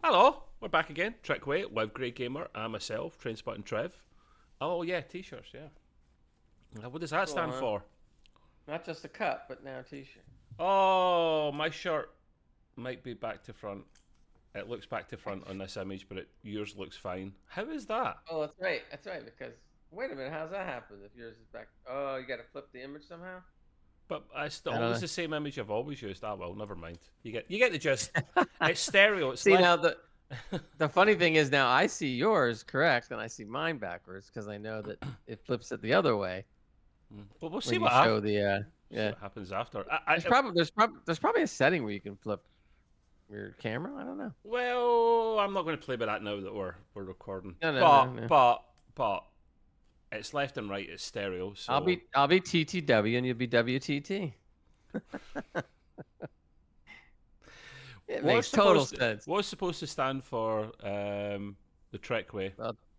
Hello, we're back again. Trickway, Live Grey Gamer, and myself, Trainspot and Trev. Oh yeah, t-shirts, yeah. What does that Cool, stand huh? for? Not just a cup, but now a t-shirt. Oh, my shirt might be back to front. It looks back to front on this image, but yours looks fine. How is that? Oh, that's right. That's right. Because wait a minute, how's that happen? If yours is back, oh, you got to flip the image somehow. But it's I don't always know. the same image I've always used. Ah well, never mind. You get the gist. It's stereo. It's See left. now the funny thing is now I see yours correct and I see mine backwards because I know that it flips it the other way Well, we'll see when you what happens. show the See yeah. what happens after. There's probably a setting where you can flip your camera. I don't know. Well, I'm not going to play by that now that we're recording. No, no, But no, no. but it's left and right. It's stereo. So I'll be TTW and you'll be WTT. It makes total sense. What's supposed to stand for the Trekway?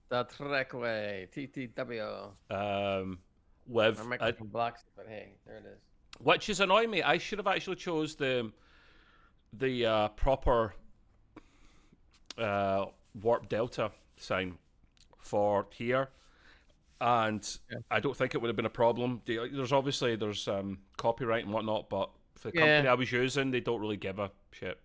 The Trekway, TTW. With My microphone blocks it, but hey, there it is. which is annoying me. I should have actually chose the proper warp delta sign for here, and Yeah. I don't think it would have been a problem. There's copyright and whatnot, but for the company Yeah. I was using, they don't really give a shit.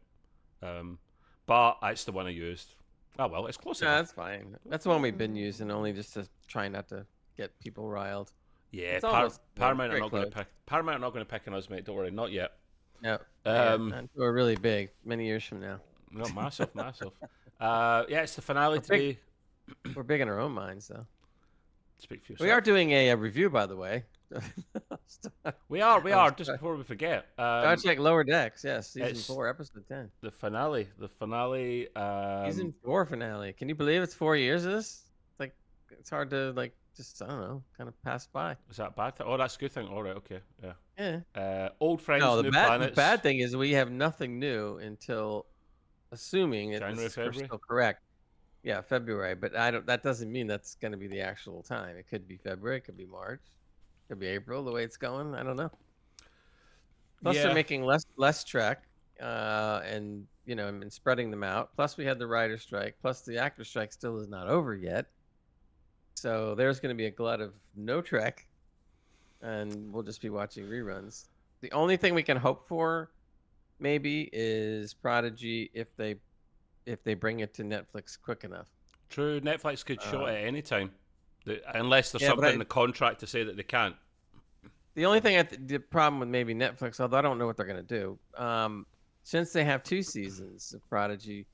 But it's the one I used. Oh well, it's close No, enough. that's fine. That's the one we've been using, only just to try not to get people riled. Yeah, It's almost Paramount are very not going to close. pick. Paramount are not going to pick on us, mate. Don't worry, not yet. No. Um, We're really big. Many years from now, No, massive, massive. Yeah, it's the finale we're big. today. We're big in our own minds, though. Speak for We yourself. are doing a review, by the way. We are. Just before we forget, Star Trek Lower Decks. Yes, season it's 4, episode 10. the finale. The finale. Season 4 finale. Can you believe it's 4 years of this? It's like it's hard to just I don't know, kind of pass by. Is that bad? Oh, that's a good thing. All right, okay, yeah. Yeah. Old friends, No, new the planets. bad thing is we have nothing new until, assuming January, we're February. still correct. Yeah, February. But I don't. That doesn't mean that's going to be the actual time. It could be February. It could be March. It could be April. The way it's going, I don't know. Plus, they're Yeah, making less Trek, and and spreading them out. Plus, we had the writer strike. Plus, the actor strike still is not over yet. So there's going to be a glut of no Trek, and we'll just be watching reruns. The only thing we can hope for, maybe, is Prodigy if they bring it to Netflix quick enough. true. Netflix could show it at any time, unless there's Yeah, but something in the contract to say that they can't. the only thing the problem with maybe Netflix, although I don't know what they're going to do, since they have 2 seasons of Prodigy,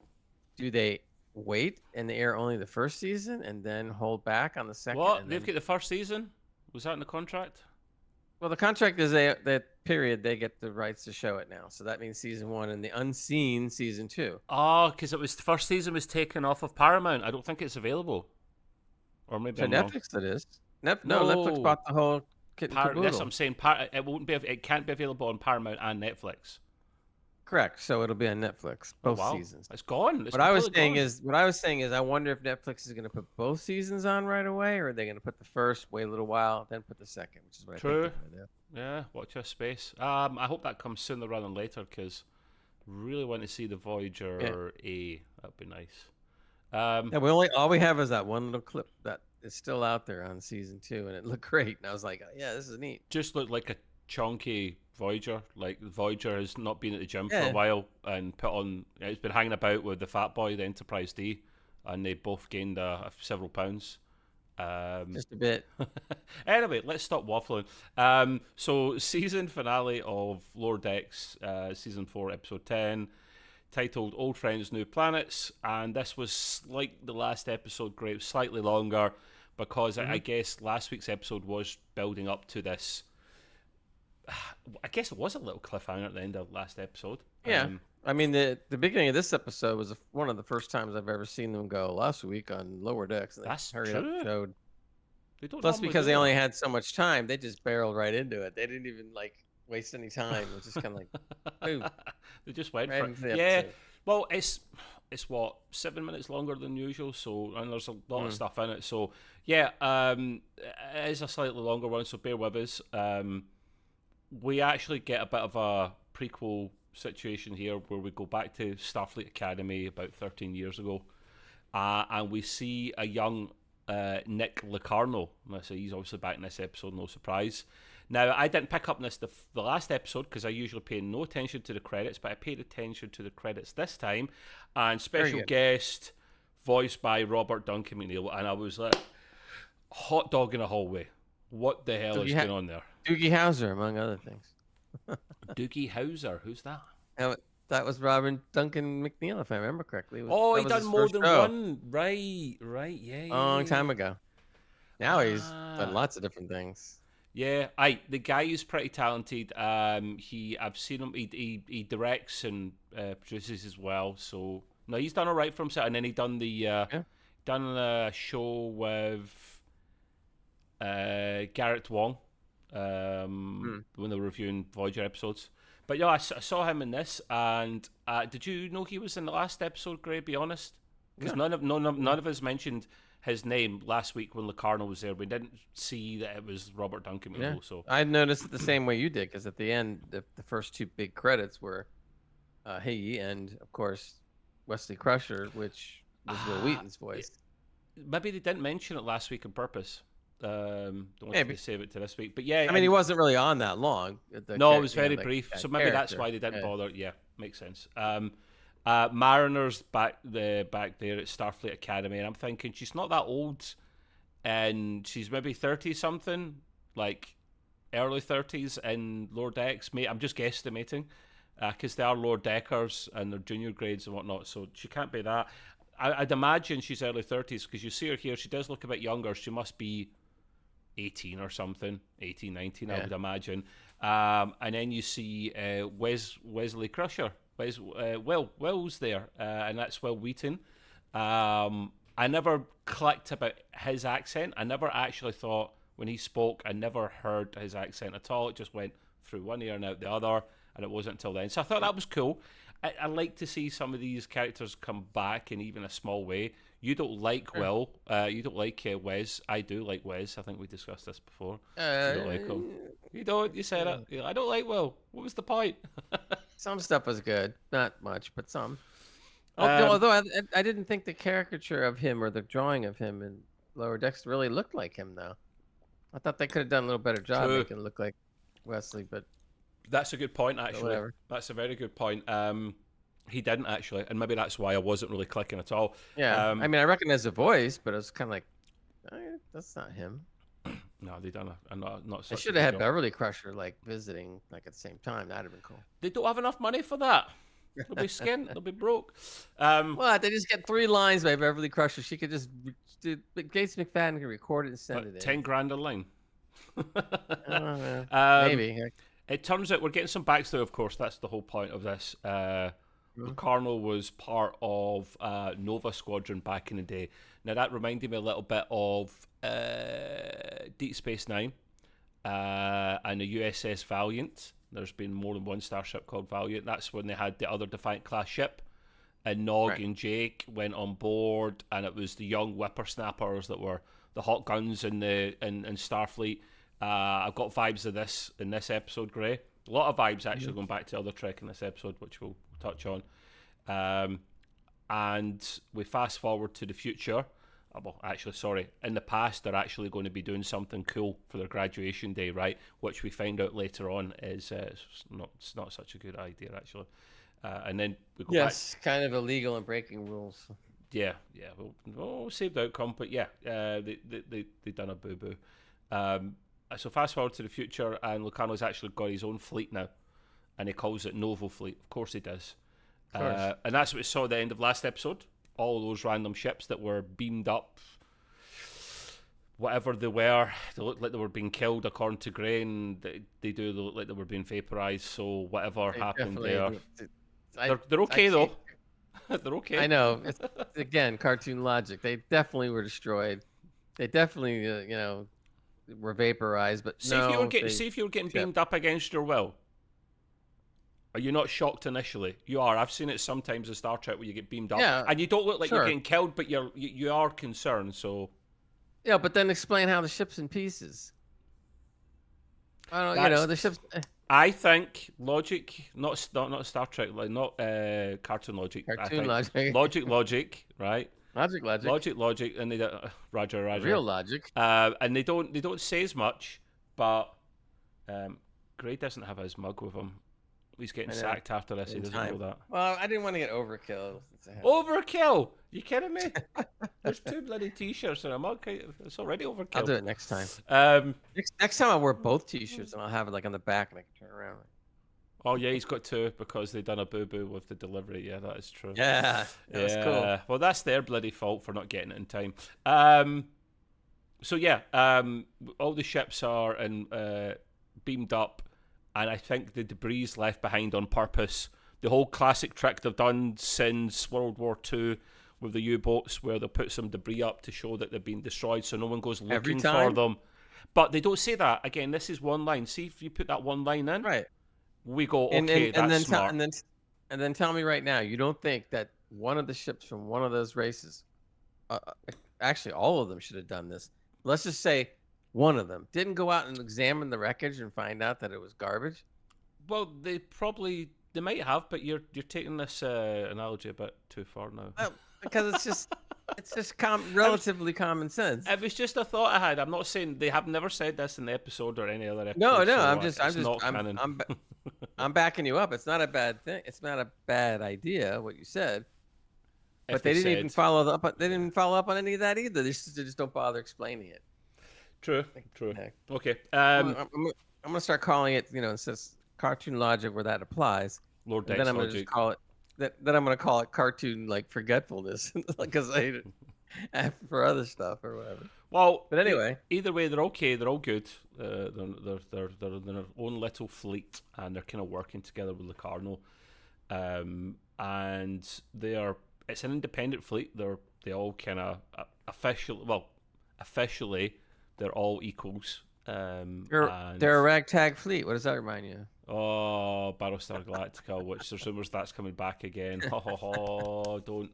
do they wait and air only the first season and then hold back on the second? What? And They've then, got the first season. Was that in the contract? well, the contract is that period they get the rights to show it now, so that means season 1 and the unseen season 2. Oh, because it was the first season was taken off of Paramount. I don't think it's available. Or maybe So I'm wrong. Netflix, it is. No, Netflix No. bought the whole kit and That's what caboodle. I'm saying. It won't be. It can't be available on Paramount and Netflix. Correct. So it'll be on Netflix, Oh both wow, seasons. it's gone. It's What I was completely saying is, I wonder if Netflix is going to put both seasons on right away, or are they going to put the first, wait a little while, then put the second, which is what I True. think they're going to do. Yeah, watch your space. I hope that comes sooner rather than later because really want to see the Voyager A. That'd be nice. Yeah, all we have is that one little clip that is still out there on season 2, and it looked great. And I was like, yeah, this is neat. Just looked like a chunky Voyager. Like Voyager has not been at the gym for Yeah. a while and put on. It's been hanging about with the fat boy, the Enterprise D, and they both gained several pounds. Just a bit. Anyway, let's stop waffling. So season finale of Lower Decks, season 4, episode 10, titled "Old Friends, New Planets," and this was like the last episode, great, slightly longer because I guess last week's episode was building up to this. I guess it was a little cliffhanger at the end of last episode. Yeah. I mean, the beginning of this episode was one of the first times I've ever seen them go last week on Lower Decks. They That's hurried up true. and showed. They don't Plus, normally because do they that. only had so much time, they just barreled right into it. They didn't even waste any time. It was just kind of like, boom, They just went right for into it. the Yeah. episode. Well, it's what 7 minutes longer than usual. So and there's a lot of stuff in it. So yeah, it is a slightly longer one. So bear with us. We actually get a bit of a prequel situation here where we go back to Starfleet Academy about 13 years ago, and we see a young Nick Locarno. So he's obviously back in this episode, no surprise. Now, I didn't pick up this the last episode because I usually pay no attention to the credits, but I paid attention to the credits this time. And special guest, voiced by Robert Duncan McNeill, and I was like, hot dog in a hallway. What the hell is going on there? Doogie Howser, among other things. Doogie Howser, who's that? That was Robert Duncan McNeill, if I remember correctly. He done more than one. Right, yeah. Long time ago. Now he's done lots of different things. Yeah, the guy is pretty talented. I've seen him. He directs and produces as well. So no, he's done all right for himself. And then he done done a show with Garrett Wong when they were reviewing Voyager episodes. But yeah, I saw him in this. And did you know he was in the last episode, Gray? Be honest, because none of us mentioned his name last week when Locarno was there. We didn't see that it was Robert Duncan McNeill. Yeah. So I noticed it the same way you did, because at the end, the first two big credits were he and, of course, Wesley Crusher, which was Will Wheaton's voice. Maybe they didn't mention it last week on purpose. Don't want to save it to this week. But yeah, I mean, he wasn't really on that long. No, it was very brief. So maybe that's why they didn't bother. Yeah, makes sense. Mariner's back there at Starfleet Academy, and I'm thinking she's not that old, and she's maybe 30 something, like early 30s in lower decks. Mate, I'm just guesstimating, because they are lower deckers and they're junior grades and whatnot, so she can't be that. I'd imagine she's early 30s, because you see her here. She does look a bit younger. She must be 18 or something, 18, 19, I would imagine. And then you see Wesley Crusher. Will's there, and that's Will Wheaton. I never clicked about his accent. I never actually thought when he spoke, I never heard his accent at all. It just went through one ear and out the other, and it wasn't until then. So I thought that was cool. I like to see some of these characters come back in even a small way. You don't like Will. You don't like Wes. I do like Wes. I think we discussed this before. You don't like him. You don't. You said it. I don't like Will. What was the point? Some stuff was good. Not much, but some. Although I didn't think the caricature of him or the drawing of him in Lower Decks really looked like him, though. I thought they could have done a little better job making it look like Wesley, but... That's a good point, actually. That's a very good point. He didn't, actually, and maybe that's why I wasn't really clicking at all. Yeah, I mean, I recognize the voice, but it was kind of like, that's not him. No, they done not. They should have had Beverly Crusher like visiting like at the same time. That'd have been cool. They don't have enough money for that. They'll be skint. They'll be broke. What? They just get 3 lines by Beverly Crusher. She could just Gates McFadden can record it and send it in. 10 grand a line. Maybe. It turns out we're getting some backstory. Of course, that's the whole point of this. Locarno was part of Nova Squadron back in the day. Now that reminded me a little bit of Deep Space Nine and the USS Valiant. There's been more than one starship called Valiant. That's when they had the other Defiant class ship, and Nog and Jake went on board, and it was the young whippersnappers that were the hot guns in Starfleet. I've got vibes of this in this episode, Gray. A lot of vibes actually going back to other Trek in this episode, which we'll touch on. And we fast forward to the future. Well, actually, sorry. In the past, they're actually going to be doing something cool for their graduation day, right? Which we find out later on is it's not such a good idea, actually. And then we go back. Kind of illegal and breaking rules. Yeah. We'll save the outcome, but yeah, they done a boo boo. So fast forward to the future, and Locarno's actually got his own fleet now, and he calls it Novo Fleet. Of course he does. And that's what we saw at the end of last episode. All those random ships that were beamed up, whatever they were, they looked like they were being killed according to Gray, and they do look like they were being vaporized. So whatever happened there, they're okay though. They're okay. I know. It's, again, cartoon logic. They definitely were destroyed. They definitely, were vaporized. But see if you were getting beamed up against your will. Are you not shocked initially? You are. I've seen it sometimes in Star Trek where you get beamed up, and you don't look like you're getting killed, but you are concerned. So, but then explain how the ship's in pieces. I don't know. The ship's. I think logic, not Star Trek, like not cartoon logic. I Cartoon think logic. logic, right? Logic. Logic, and they Roger. Real logic. And they don't say as much, but Gray doesn't have his mug with him. He's getting sacked after this. He doesn't know that. Well, I didn't want to get overkill. Overkill? You kidding me? There's 2 bloody t-shirts and a mug. It's already overkill. I'll do it next time. Next time I'll wear both t-shirts and I'll have it like on the back and I can turn around. Oh yeah, he's got 2 because they done a boo-boo with the delivery. Yeah, that is true. Yeah, that was cool. Well, that's their bloody fault for not getting it in time. So yeah, all the ships are beamed up, and I think the debris is left behind on purpose. The whole classic trick they've done since World War II with the U-boats, where they'll put some debris up to show that they've been destroyed, so no one goes looking for them. But they don't say that. Again, this is one line. See if you put that one line in. Right. We go, okay, that's smart. And then tell me right now, you don't think that one of the ships from one of those races, actually all of them should have done this. Let's just say one of them didn't go out and examine the wreckage and find out that it was garbage? Well, they might have, but you're taking this analogy a bit too far now. Because it's just relatively common sense. It was just a thought I had. I'm not saying they have never said this in the episode or any other episode. No, so I'm just not canon. I'm backing you up. It's not a bad thing. It's not a bad idea what you said. But they didn't even follow up. They didn't follow up on any of that either. They just don't bother explaining it. True. Okay. I'm gonna start calling it. It says cartoon logic where that applies. Lord Dex then I'm logic. gonna just call it. Then I'm gonna call it cartoon forgetfulness, because I hate it for other stuff or whatever. Well, but anyway, either way, they're okay. They're all good. They're in their own little fleet, and they're kind of working together with Locarno. And it's an independent fleet. They all kind of officially they're all equals. They're a ragtag fleet. What does that remind you? Oh, Battlestar Galactica, which there's rumors that's coming back again. Don't.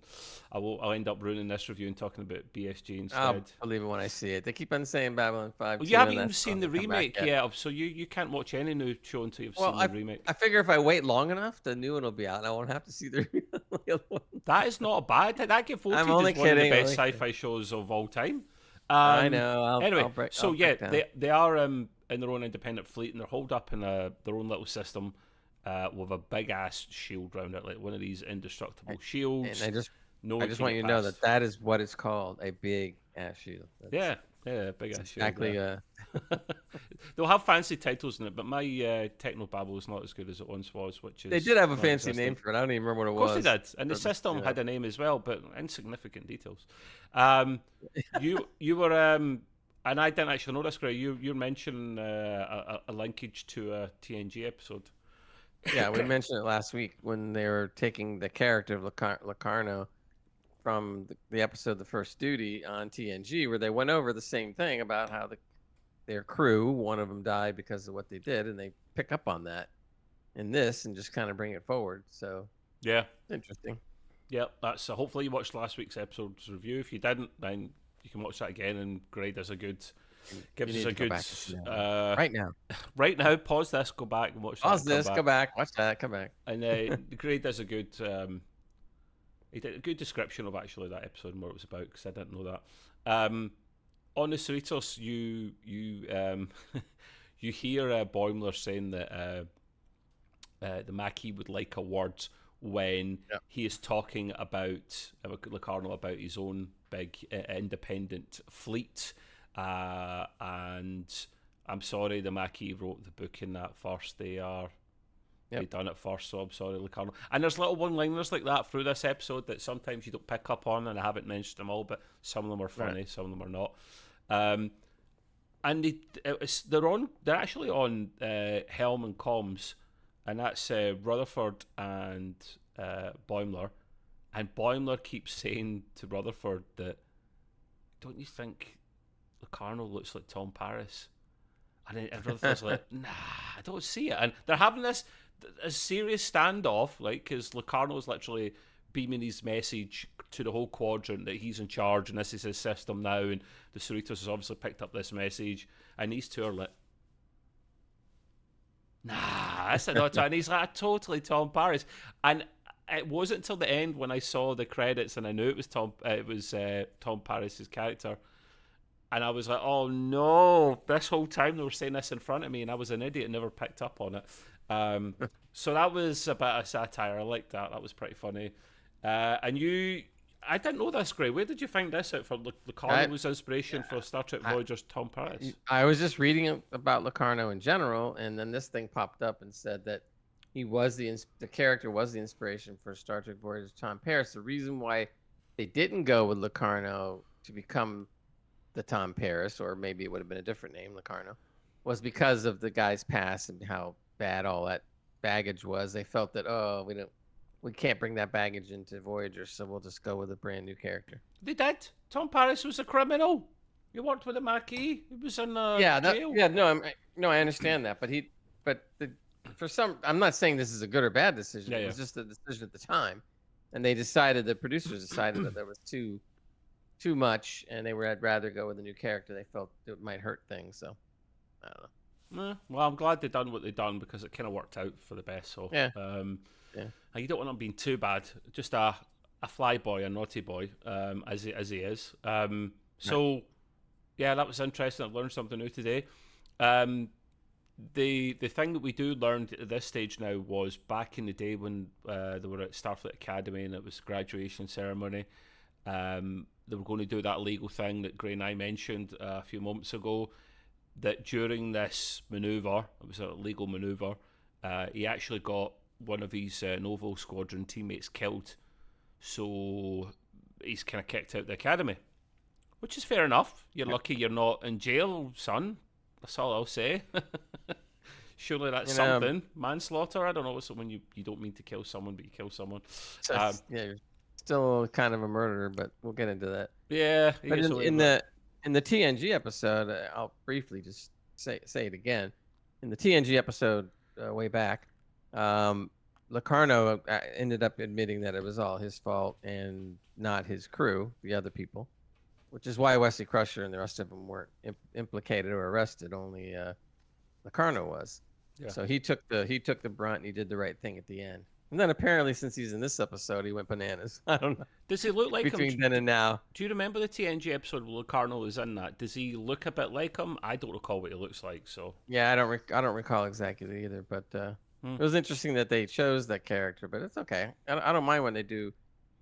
I'll end up ruining this review and talking about BSG instead. I'll believe it when I see it. They keep on saying Babylon 5. Well, you haven't even seen the remake yet, so you can't watch any new show until you've seen the remake. I figure if I wait long enough, the new one will be out and I won't have to see the other one. That is not bad. That get voted as one of the best sci-fi shows of all time. I know. They are in their own independent fleet, and they're holed up in their own little system with a big ass shield around it, like one of these indestructible shields. And I just want you to know that is what it's called, a big ass shield. Yeah, big ass shield. Exactly. They'll have fancy titles in it, but my technobabble is not as good as it once was. They did have a fancy name for it. I don't even remember what it was. Of course they did, and the system had a name as well, but insignificant details. You were and I didn't actually know this, Greg. You're mentioning a linkage to a TNG episode. Yeah, we mentioned it last week when they were taking the character of Locarno from the episode The First Duty on TNG, where they went over the same thing about how their crew, one of them died because of what they did, and they pick up on that in this and just kind of bring it forward. So yeah, interesting. Yeah, that's hopefully you watched last week's episode's review. If you didn't, then you can watch that again and grade us a good. Gives us a good. Right now. Right now, pause this, go back and watch. Pause this, go back, watch that, come back. And Grade does a good. He did a good description of actually that episode and what it was about, because I didn't know that. On the Cerritos, you you hear Boimler saying that the Maquis would like a word when he is talking about Locarno about his own big independent fleet. And I'm sorry, the Maquis wrote the book in that first. They done it first, so I'm sorry, Locarno. And there's little one-liners like that through this episode that sometimes you don't pick up on, and I haven't mentioned them all, but some of them are funny, some of them are not. And they're actually on Helm and Comms, and that's Rutherford and Boimler. And Boimler keeps saying to Rutherford that, don't you think Locarno looks like Tom Paris? And Rutherford's like, nah, I don't see it. And they're having a serious standoff, like, because Locarno's literally beaming his message to the whole quadrant that he's in charge and this is his system now, and the Cerritos has obviously picked up this message, and these two are like, nah, that's not Tom. And he's like, totally Tom Paris. And it wasn't until the end when I saw the credits and I knew it was Tom Paris's character. And I was like, oh no, this whole time they were saying this in front of me and I was an idiot and never picked up on it. So that was a bit of satire. I liked that. That was pretty funny. I didn't know this, Gray. Where did you find this out? For Locarno was inspiration for Star Trek Voyager's Tom Paris? I was just reading about Locarno in general, and then this thing popped up and said that he was the character was the inspiration for Star Trek Voyager's Tom Paris. The reason why they didn't go with Locarno to become the Tom Paris, or maybe it would have been a different name, Locarno, was because of the guy's past and how bad all that baggage was. They felt that we can't bring that baggage into Voyager, so we'll just go with a brand new character. They did. Tom Paris was a criminal. He worked with the Maquis. He was in jail. I understand that, I'm not saying this is a good or bad decision. It was just a decision at the time, and the producers decided that there was too much, and I'd rather go with a new character. They felt it might hurt things, so I don't know. Well, I'm glad they done what they done because it kind of worked out for the best. So yeah. You don't want him being too bad. Just a fly boy, a naughty boy, as he is. So yeah, that was interesting. I've learned something new today. The thing that we do learn at this stage now was back in the day when they were at Starfleet Academy and it was graduation ceremony. They were going to do that legal thing that Gray and I mentioned a few moments ago. That during this maneuver, it was a legal maneuver, he actually got one of his Novo Squadron teammates killed. So he's kind of kicked out the academy, which is fair enough. You're lucky you're not in jail, son. That's all I'll say. Surely that's something. Manslaughter? I don't know. It's when you don't mean to kill someone, but you kill someone. You're still kind of a murderer, but we'll get into that. Yeah. But in the TNG episode, I'll briefly just say it again. In the TNG episode way back, Locarno ended up admitting that it was all his fault and not his crew, the other people, which is why Wesley Crusher and the rest of them weren't implicated or arrested. Only Locarno was. Yeah. So he took the brunt and he did the right thing at the end. And then apparently, since he's in this episode, he went bananas. I don't know. Does he look like between him? Then and now? Do you remember the TNG episode where Locarno is in that? Does he look a bit like him? I don't recall what he looks like. So yeah, I don't recall exactly either. But it was interesting that they chose that character. But it's okay. I don't mind when they do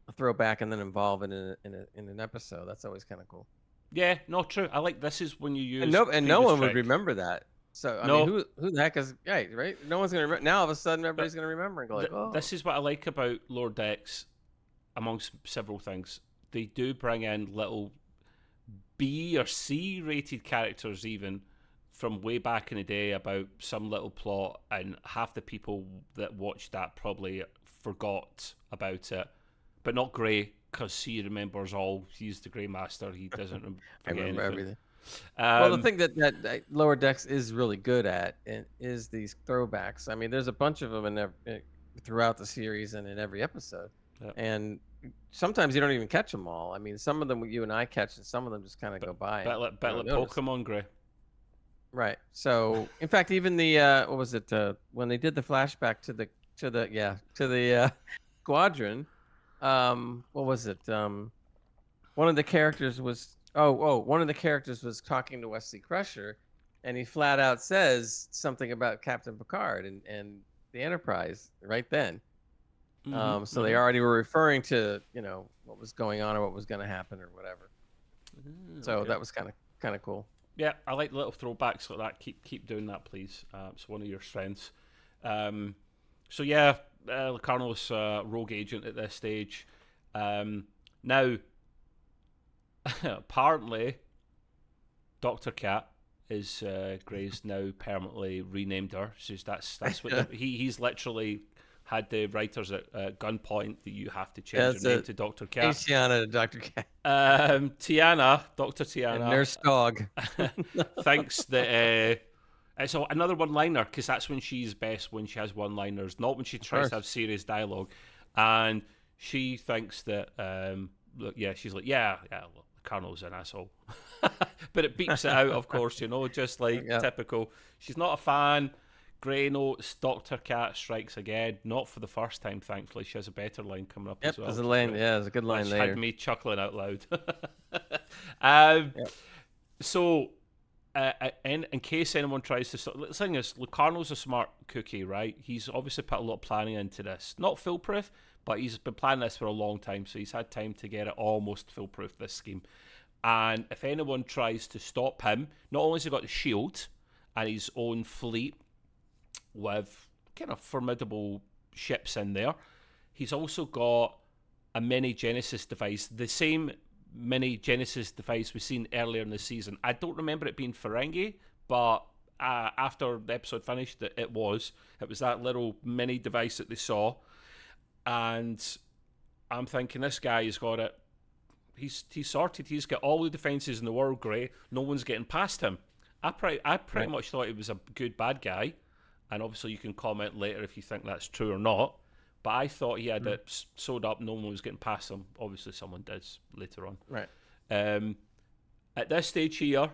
a throwback and then involve it in an episode. That's always kind of cool. Yeah, no, true. I like this is when you use and no one would remember that. So I mean, who the heck is right? No one's gonna remember. Now all of a sudden, everybody's gonna remember and go like, "Oh." This is what I like about Lower Decks, amongst several things. They do bring in little B or C rated characters, even from way back in the day, about some little plot, and half the people that watched that probably forgot about it, but not Gray because he remembers all. He's the Grey Master. He doesn't forget remember anything. Everything. Well, the thing that Lower Decks is really good at is these throwbacks. I mean, there's a bunch of them throughout the series and in every episode. Yep. And sometimes you don't even catch them all. I mean, some of them you and I catch, and some of them just kind of go by. Like Pokemon, Gray. Right. So, in fact, even the what was it when they did the flashback to the squadron? What was it? One of the characters was. One of the characters was talking to Wesley Crusher, and he flat out says something about Captain Picard and the Enterprise right then. So they already were referring to what was going on or what was going to happen or whatever. So that was kind of cool. Yeah, I like little throwbacks like that. Keep doing that, please. It's one of your strengths. So yeah, Locarno's rogue agent at this stage. Now. Apparently, Dr. Cat is Gray's now permanently renamed her. So that's what he's literally had the writers at gunpoint that you have to change your name to Dr. Cat. Tiana to Dr. Cat. Tiana, Dr. Tiana, and Nurse Dog. thinks that it's another one-liner because that's when she's best, when she has one-liners, not when she tries to have serious dialogue. And she thinks that she's like, look, Colonel's an asshole. But it beeps it out, of course, just like typical. She's not a fan. Grey notes, Dr. Cat strikes again. Not for the first time, thankfully. She has a better line coming up as well. There's a line. Yeah, there's a good line which later. had me chuckling out loud. Yep. So, in case anyone tries to... The thing is, Locarno's a smart cookie, right? He's obviously put a lot of planning into this. Not foolproof, but he's been planning this for a long time, so he's had time to get it almost foolproof, this scheme. And if anyone tries to stop him, not only has he got the shield and his own fleet with kind of formidable ships in there, he's also got a mini Genesis device, the same mini Genesis device we've seen earlier in the season. I don't remember it being Ferengi, but after the episode finished, it was that little mini device that they saw. And I'm thinking, this guy has got it. He's sorted. He's got all the defenses in the world, Grey. No one's getting past him. I pretty much thought he was a good bad guy, and obviously you can comment later if you think that's true or not. But I thought he had it sewed up. No one was getting past him. Obviously, someone does later on. Right. At this stage here,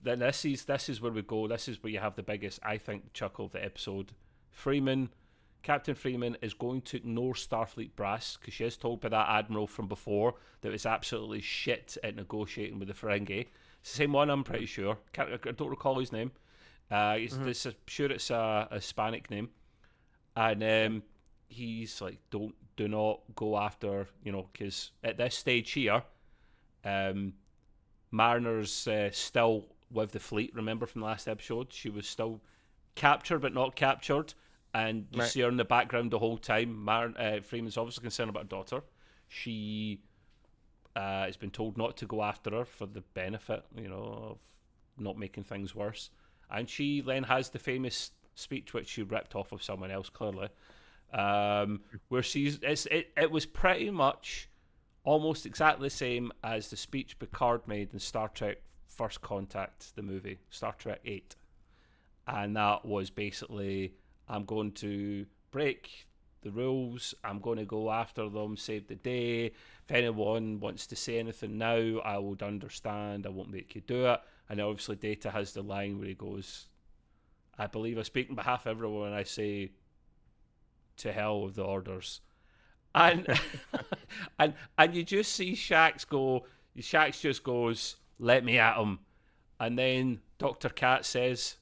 then this is where we go. This is where you have the biggest, I think, chuckle of the episode. Captain Freeman is going to ignore Starfleet brass because she is told by that admiral from before that it was absolutely shit at negotiating with the Ferengi. It's the same one, I'm pretty sure. I don't recall his name. Sure it's a Hispanic name. And he's like, do not go after, because at this stage here, Mariner's still with the fleet. Remember from the last episode? She was still captured but not captured. And you see her in the background the whole time. Freeman's obviously concerned about her daughter. She has been told not to go after her for the benefit, of not making things worse. And she then has the famous speech, which she ripped off of someone else, clearly, where it was pretty much almost exactly the same as the speech Picard made in Star Trek First Contact, the movie, Star Trek 8. And that was basically... I'm going to break the rules. I'm going to go after them, save the day. If anyone wants to say anything now, I would understand. I won't make you do it. And obviously Data has the line where he goes, I believe I speak on behalf of everyone when I say, to hell with the orders. And and you just see Shax go, Shax just goes, let me at him. And then Dr. Cat says...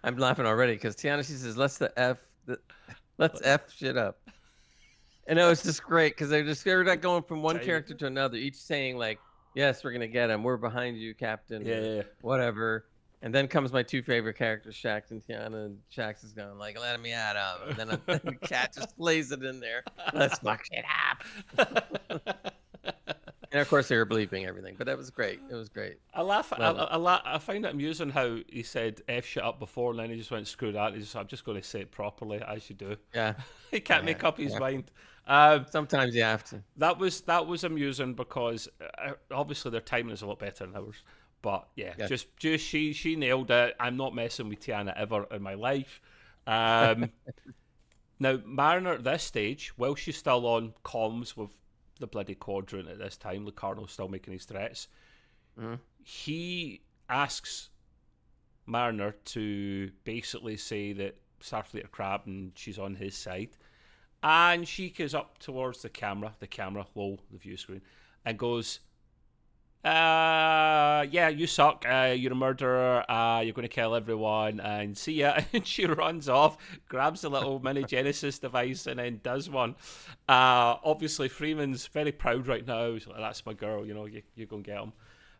I'm laughing already because Tiana, she says, let's F shit up. And it was just great because they're not going from one character to another, each saying like, yes, we're going to get him. We're behind you, Captain. Yeah. Whatever. And then comes my two favorite characters, Shax and Tiana. And Shax is going like, let me at him. And then the cat just lays it in there. Let's fuck shit up. And of course they were bleeping everything, but that was great. It was great. I find it amusing how he said F shit up before and then he just went screw that. I'm just going to say it properly as you do. Yeah. He can't make up his mind. Sometimes you have to. That was amusing because obviously their timing is a lot better than ours. But yeah. just she nailed it. I'm not messing with Tiana ever in my life. Now Mariner at this stage, while she's still on comms with the bloody quadrant at this time, Locarno's still making his threats. He asks Mariner to basically say that Starfleet are crap and she's on his side. And she goes up towards the camera, the view screen, and goes, yeah, you suck, you're a murderer, you're going to kill everyone, and see ya. And she runs off, grabs the little mini Genesis device, and then does one. Obviously, Freeman's very proud right now. He's like, that's my girl, you go and get him.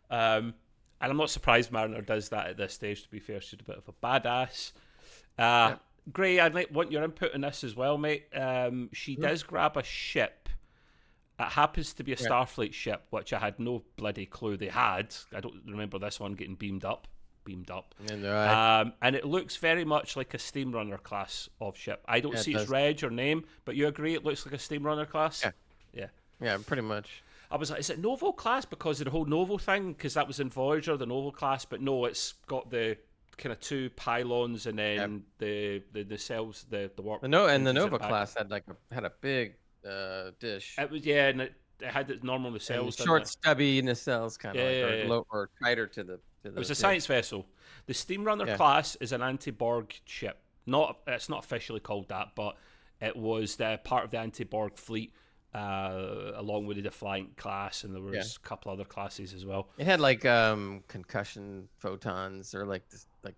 And I'm not surprised Mariner does that at this stage, to be fair. She's a bit of a badass. Gray, I'd want your input on this as well, mate. She does grab a ship. It happens to be a Starfleet ship, which I had no bloody clue they had. I don't remember this one getting beamed up. And it looks very much like a Steamrunner class of ship. I don't see its reg or name, but you agree it looks like a Steamrunner class? Yeah, pretty much. I was like, is it Novo class because of the whole Novo thing? Because that was in Voyager, the Novo class. But no, it's got the kind of two pylons and then the cells, the warp. The Nova class had a big dish. It was and it had its normal nacelles, didn't short, it? stubby nacelles, kind of Yeah, like, yeah, or yeah. low, or tighter to the It was a dish. science vessel. The Steamrunner Yeah. class is an anti-Borg ship. It's not officially called that, but it was part of the anti-Borg fleet, along with the Defiant class, and there was a couple other classes as well. It had like concussion photons, or like this, like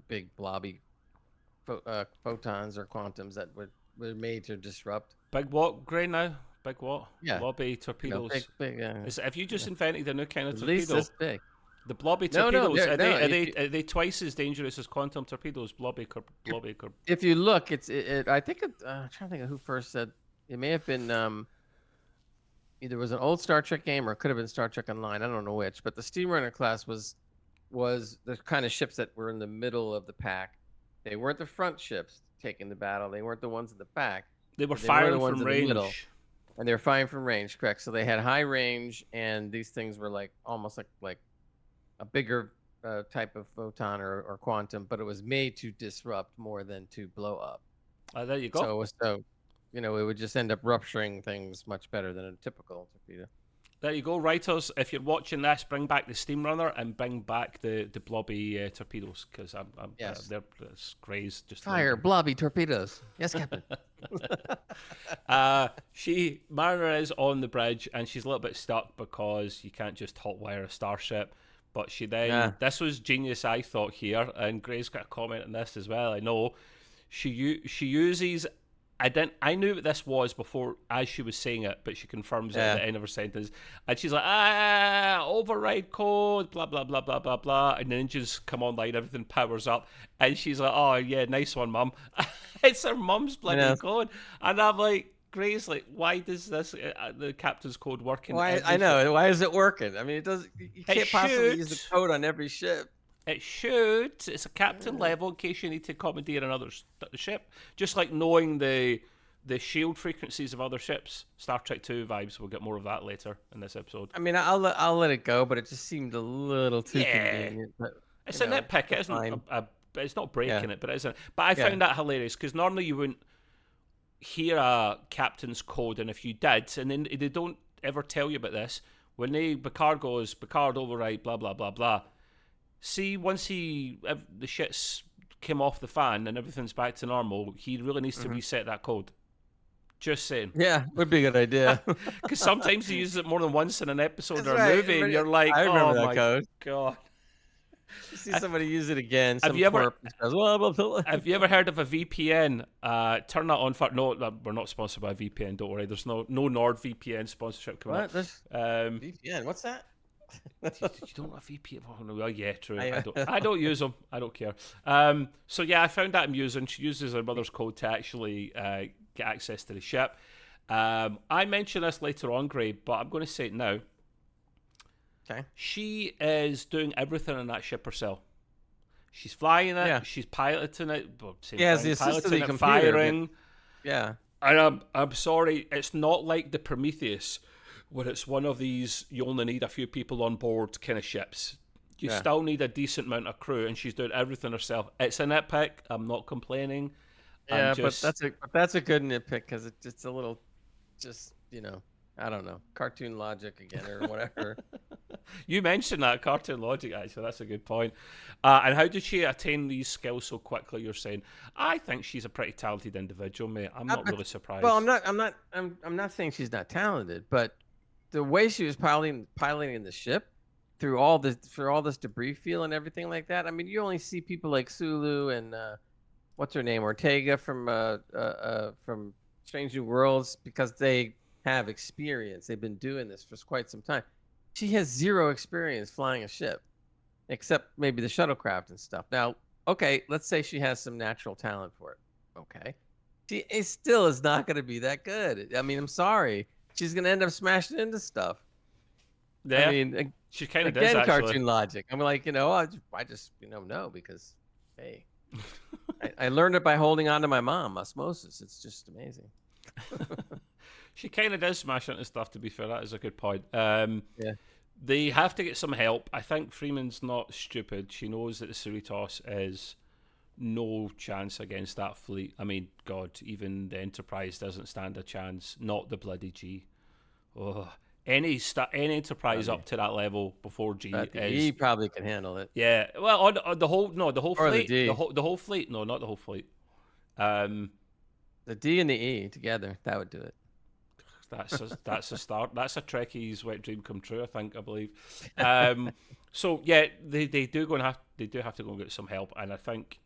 big blobby photons or quantums that were made to disrupt. Big what, Gray, now? Big what? Yeah. Blobby torpedoes. Big. Have you just invented a new kind of At torpedo? least this big. The blobby No, torpedoes, are are they twice as dangerous as quantum torpedoes? If you look, I think I'm trying to think of who first said it. May have been either was an old Star Trek game or it could have been Star Trek Online. I don't know which, but the Steamrunner class was the kind of ships that were in the middle of the pack. They weren't the front ships taking the battle. They weren't the ones in the back. They were firing from range. And they were firing from range, correct? So they had high range, and these things were like almost like a bigger type of photon or quantum, but it was made to disrupt more than to blow up. There you go. So it would just end up rupturing things much better than a typical torpedo. There you go, writers. If you're watching this, bring back the Steamrunner and bring back the blobby torpedoes, because they're craze. Just fire blobby torpedoes. Yes, Captain. Mariner is on the bridge and she's a little bit stuck because you can't just hotwire a starship. But she then this was genius, I thought, here, and Gray's got a comment on this as well. I know she uses. I knew what this was before as she was saying it, but she confirms it at the end of her sentence. And she's like, override code, blah, blah, blah, blah, blah, blah. And the engines come online, everything powers up. And she's like, oh, yeah, nice one, Mum. It's her mum's bloody code. And I'm like, Grace, like, why does this, the captain's code work? I know. Why is it working? I mean, you can't possibly use the code on every ship. It should. It's a captain level in case you need to commandeer another ship. Just like knowing the shield frequencies of other ships. Star Trek 2 vibes. We'll get more of that later in this episode. I mean, I'll let it go, but it just seemed a little too convenient. But, it's a nitpick. It isn't it's not breaking it, but it isn't. But I found that hilarious because normally you wouldn't hear a captain's code, and if you did, and then they don't ever tell you about this, when Picard goes, Picard override, blah, blah, blah, blah. See, once the shit's came off the fan and everything's back to normal, he really needs to reset that code. Just saying. Yeah, would be a good idea. Because sometimes he uses it more than once in an episode That's or a movie, and you're like, I remember oh that my code. God. You see somebody use it again. Have you ever Have you ever heard of a VPN? Turn that on for we're not sponsored by VPN. Don't worry. There's no NordVPN sponsorship coming up. VPN? What's that? You don't have VPN? Oh, no, well, yeah, true. I don't use them. I don't care. So yeah, I found that amusing. She uses her mother's code to actually get access to the ship. I mention this later on, Gray, but I'm going to say it now. Okay. She is doing everything in that ship herself. She's flying it. Yeah. She's piloting it. Piloting it, firing. Yeah. And I'm sorry, it's not like the Prometheus, where it's one of these you only need a few people on board kind of ships. You still need a decent amount of crew, and she's doing everything herself. It's a nitpick. I'm not complaining. Yeah, but that's a good nitpick because it's a little, just I don't know, cartoon logic again or whatever. You mentioned that cartoon logic, actually. That's a good point. And how did she attain these skills so quickly? You're saying, I think she's a pretty talented individual, mate. I'm not really surprised. Well, I'm not saying she's not talented, but the way she was piloting the ship through all this debris field and everything like that. I mean, you only see people like Sulu and what's her name, Ortega from Strange New Worlds, because they have experience. They've been doing this for quite some time. She has zero experience flying a ship, except maybe the shuttlecraft and stuff. Now, okay, let's say she has some natural talent for it. Okay. She still is not going to be that good. I mean, I'm sorry. She's going to end up smashing into stuff. Yeah. I mean, she kind of does, actually. Cartoon logic. I'm like, I just no, because, hey, I learned it by holding on to my mom, osmosis. It's just amazing. She kind of does smash into stuff, to be fair. That is a good point. Yeah. They have to get some help. I think Freeman's not stupid. She knows that the Cerritos is no chance against that fleet. I mean, God, even the Enterprise doesn't stand a chance. Not the bloody G. Oh, any Enterprise up to that level before G But the is E probably can handle it. yeah. Well, on the whole Or the fleet, D. the whole fleet. No, not the whole fleet. Um, The D and the E together, that would do it. that's a start. That's a Trekkie's wet dream come true. I believe. So yeah, they do have to go and get some help, and I think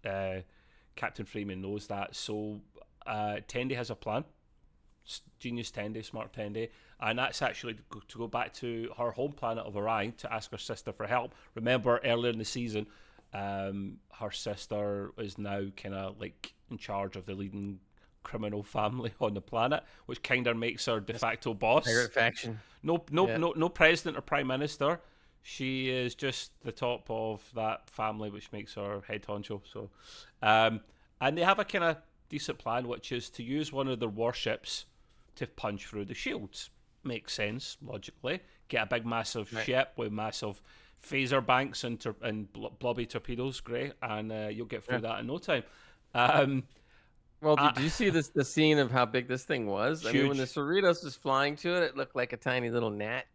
Captain Freeman knows that. So Tendi has a plan. Genius Tendi, smart Tendi, and that's actually to go back to her home planet of Orion to ask her sister for help. Remember earlier in the season, her sister is now kind of like in charge of the leading criminal family on the planet, which kind of makes her de facto boss. Pirate faction. No president or prime minister. She is just the top of that family, which makes her head honcho. So, and they have a kind of decent plan, which is to use one of their warships to punch through the shields. Makes sense logically. Get a big, massive ship with massive phaser banks and blobby torpedoes, great, and you'll get through that in no time. Well, did you see the scene of how big this thing was? Huge. I mean, when the Cerritos was flying to it, it looked like a tiny little gnat.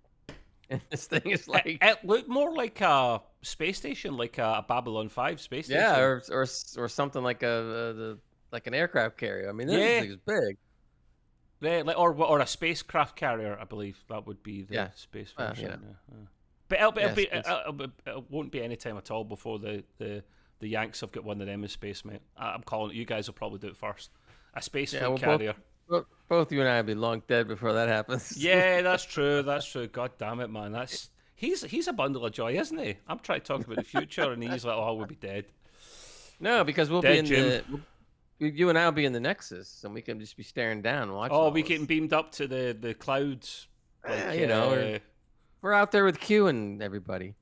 And this thing is like it looked more like a space station, like a Babylon 5 space station. Yeah, or something like like an aircraft carrier. I mean, this thing is big. Yeah, or a spacecraft carrier, I believe that would be the space version. But it won't be any time at all before the Yanks have got one of them in space, mate. I'm calling it. You guys will probably do it first. A space fleet carrier. Both you and I will be long dead before that happens. Yeah, that's true. That's true. God damn it, man. He's a bundle of joy, isn't he? I'm trying to talk about the future, and he's like, "Oh, we'll be dead." No, because we'll be in you and I will be in the Nexus, and we can just be staring down and watching. Oh, we getting beamed up to the clouds. Like, we're out there with Q and everybody.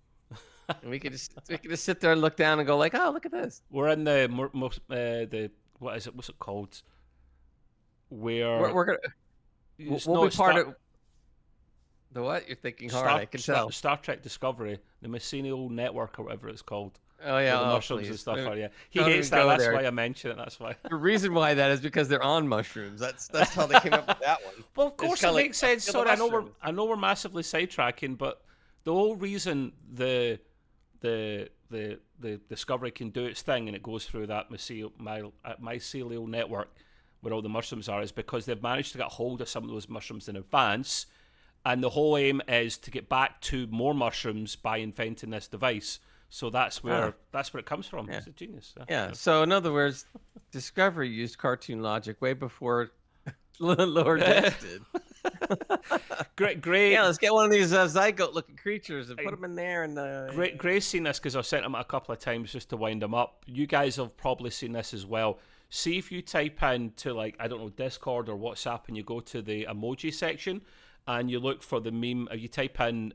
And we could just sit there and look down and go like, oh, look at this. We're in the what is it? What's it called? We're gonna we'll be part of the what? You're thinking hard. I can tell. Star Trek Discovery, the Mycelial Network or whatever it's called. Oh yeah, the mushrooms and stuff are. Yeah, he hates that. That's why I mention it. That's why. The reason why that is because they're on mushrooms. That's how they came up with that one. Well, of course it makes sense. Sorry, I know we're massively sidetracking, but the whole reason the Discovery can do its thing and it goes through that mycelial network where all the mushrooms are is because they've managed to get hold of some of those mushrooms in advance, and the whole aim is to get back to more mushrooms by inventing this device. So that's where it comes from. Yeah. It's a genius. Yeah. So in other words, Discovery used cartoon logic way before Lower Decks did. Great. Yeah, let's get one of these zygote-looking creatures and put them in there. And Gray's seen this because I've sent him a couple of times just to wind him up. You guys have probably seen this as well. See if you type into Discord or WhatsApp and you go to the emoji section and you look for the meme. Or you type in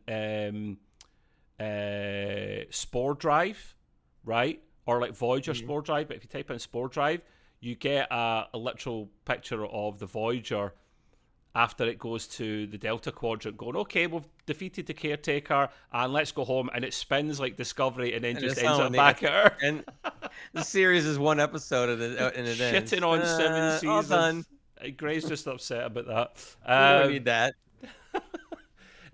Spore Drive, right? Or like Voyager Spore Drive. But if you type in Spore Drive, you get a literal picture of the Voyager after it goes to the Delta Quadrant going, okay, we've defeated the caretaker and let's go home, and it spins like Discovery and then just ends up back at Earth. And the series is one episode and it ends. Shitting on 7 seasons. All done. Gray's just upset about that. We don't need that.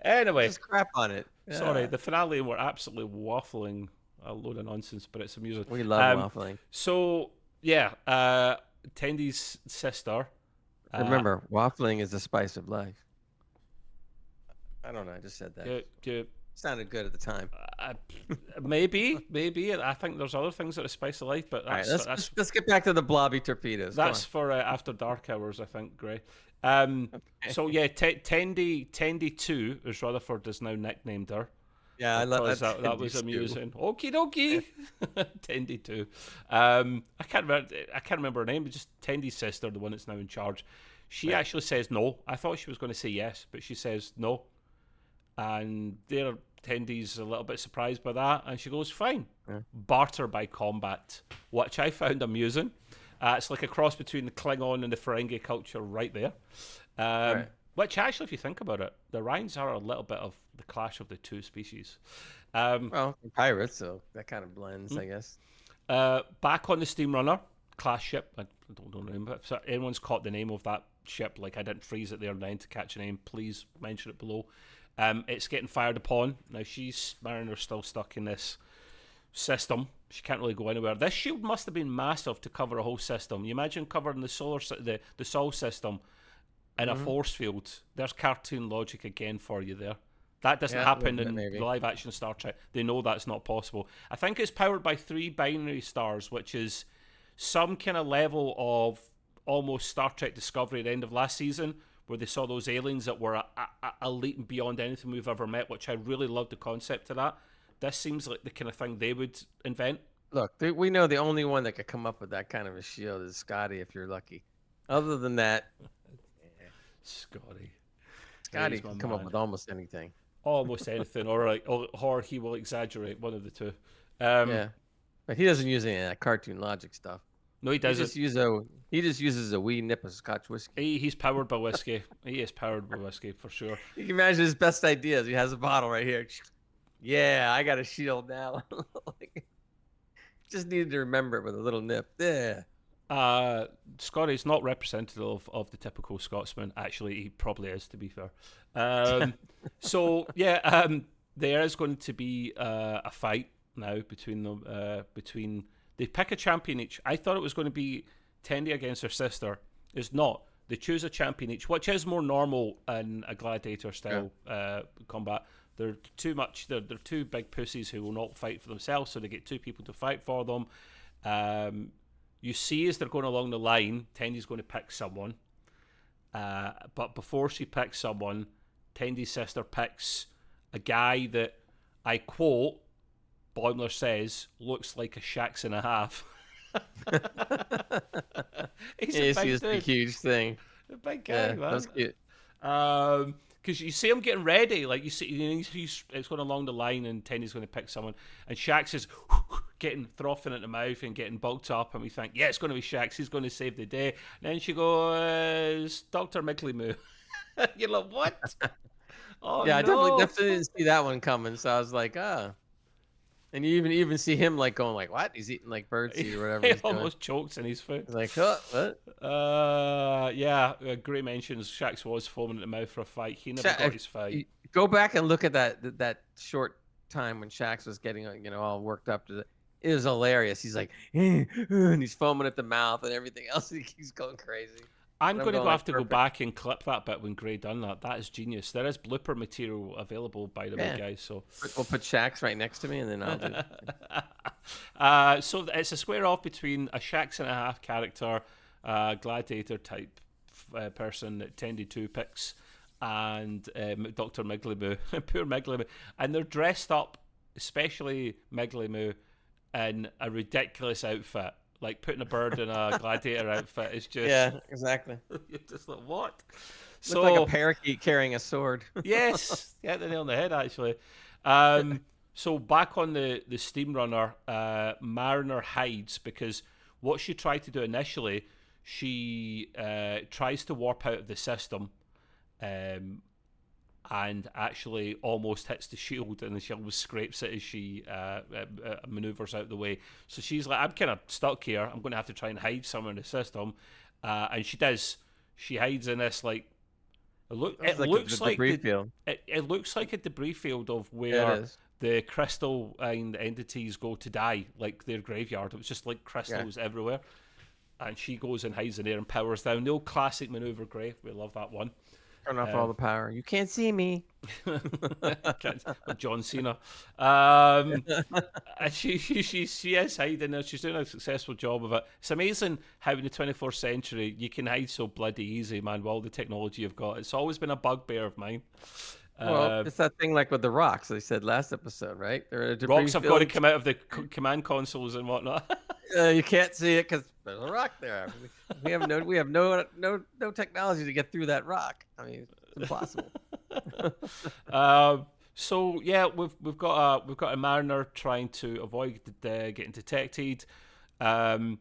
Anyway. Just crap on it. Yeah. Sorry, the finale we're absolutely waffling a load of nonsense, but it's amusing. We love waffling. So, yeah, Tendi's sister... Remember, waffling is the spice of life. I don't know. I just said that. Sounded good at the time. Maybe. I think there's other things that are spice of life, but let's get back to the blobby torpedoes. That's for after dark hours, I think, Gray. Okay. So yeah, Tendi 2, as Rutherford is now nicknamed her. Yeah, I love that. That was amusing. Okie dokie. Tendi 2. I can't remember her name, but just Tendi's sister, the one that's now in charge. She actually says no. I thought she was going to say yes, but she says no. And Tendi's a little bit surprised by that, and she goes, fine. Yeah. Barter by combat, which I found amusing. It's like a cross between the Klingon and the Ferengi culture right there. Which actually, if you think about it, the Ryans are a little bit of the clash of the two species. Well, pirates, so that kind of blends, I guess. Back on the Steamrunner class ship, I don't know the name, but if anyone's caught the name of that ship. Like, I didn't freeze it there and then to catch a name. Please mention it below. It's getting fired upon. Now, Mariner's still stuck in this system. She can't really go anywhere. This shield must have been massive to cover a whole system. You imagine covering the Sol system in a force field. There's cartoon logic again for you there. That doesn't happen in live action Star Trek. They know that's not possible. I think it's powered by 3 binary stars, which is some kind of level of almost Star Trek Discovery at the end of last season, where they saw those aliens that were a leap and beyond anything we've ever met, which I really loved the concept of that. This seems like the kind of thing they would invent. Look, we know the only one that could come up with that kind of a shield is Scotty, if you're lucky. Other than that, Scotty can come up with almost anything. Almost anything, or he will exaggerate, one of the two. Yeah, but he doesn't use any of that cartoon logic stuff. No, he doesn't. He just uses a wee nip of Scotch whiskey. He's powered by whiskey. He is powered by whiskey for sure. You can imagine his best ideas. He has a bottle right here. Yeah, I got a shield now. Just needed to remember it with a little nip. Yeah. Scotty's not representative of the typical Scotsman. Actually, he probably is, to be fair. So yeah, there is going to be a fight now between them. They pick a champion each. I thought it was going to be Tendi against her sister. It's not. They choose a champion each, which is more normal in a gladiator style combat. They're too much. They're two big pussies who will not fight for themselves, so they get 2 people to fight for them. You see, as they're going along the line, Tendi's going to pick someone. But before she picks someone, Tendi's sister picks a guy that, I quote, Boimler says, looks like a Shax and a half. He's a huge thing. A big guy, man. That's cute. Because you see him getting ready, like you see, it's going along the line, and Tendi's going to pick someone, and Shax is getting frothing at the mouth and getting bulked up, and we think, yeah, it's going to be Shax. He's going to save the day. And then she goes, Dr. Migley-Moo. You're like, what? Oh, yeah, no. I definitely didn't see that one coming. So I was like, And you even see him like going like, what? He's eating like birdseed or whatever. He almost chokes in his food. He's like, what? Yeah, Gray mentions Shax was foaming at the mouth for a fight. He never got his fight. Go back and look at that short time when Shax was getting all worked up to it. It was hilarious. He's like, and he's foaming at the mouth and everything else. He's going crazy. I'm going to have to go back and clip that bit when Gray done that. That is genius. There is blooper material available, by the way, guys. So we'll put Shax right next to me, and then I'll do. So it's a square off between a Shax and a half character, gladiator type person that Tendi 2 picks, and Dr. Migley-Moo. Poor Migley-Moo. And they're dressed up, especially Migley-Moo, in a ridiculous outfit. Like putting a bird in a gladiator outfit is just... Yeah, exactly. You're just like, what? So like a parakeet carrying a sword. Yes, yeah, the nail on the head, actually. So back on the steam runner, Mariner hides because what she tried to do initially, she tries to warp out of the system and actually almost hits the shield, and the shield scrapes it as she maneuvers out the way. So she's like, I'm kind of stuck here. I'm going to have to try and hide somewhere in the system. And she does. She hides in this, like, it looks like a debris field of where the crystalline entities go to die, like their graveyard. It was just like crystals everywhere. And she goes and hides in there and powers down. The old classic maneuver, Gray. We love that one. Turn off all the power. You can't see me. John Cena. And she is hiding there. She's doing a successful job of it. It's amazing how in the 24th century you can hide so bloody easy, man, with all the technology you've got. It's always been a bugbear of mine. Well, it's that thing like with the rocks they said last episode, right? Rocks have got to come out of the command consoles and whatnot. You can't see it because there's a rock there. We have no technology to get through that rock. I mean, it's impossible. So yeah, we've got a Mariner trying to avoid getting detected, and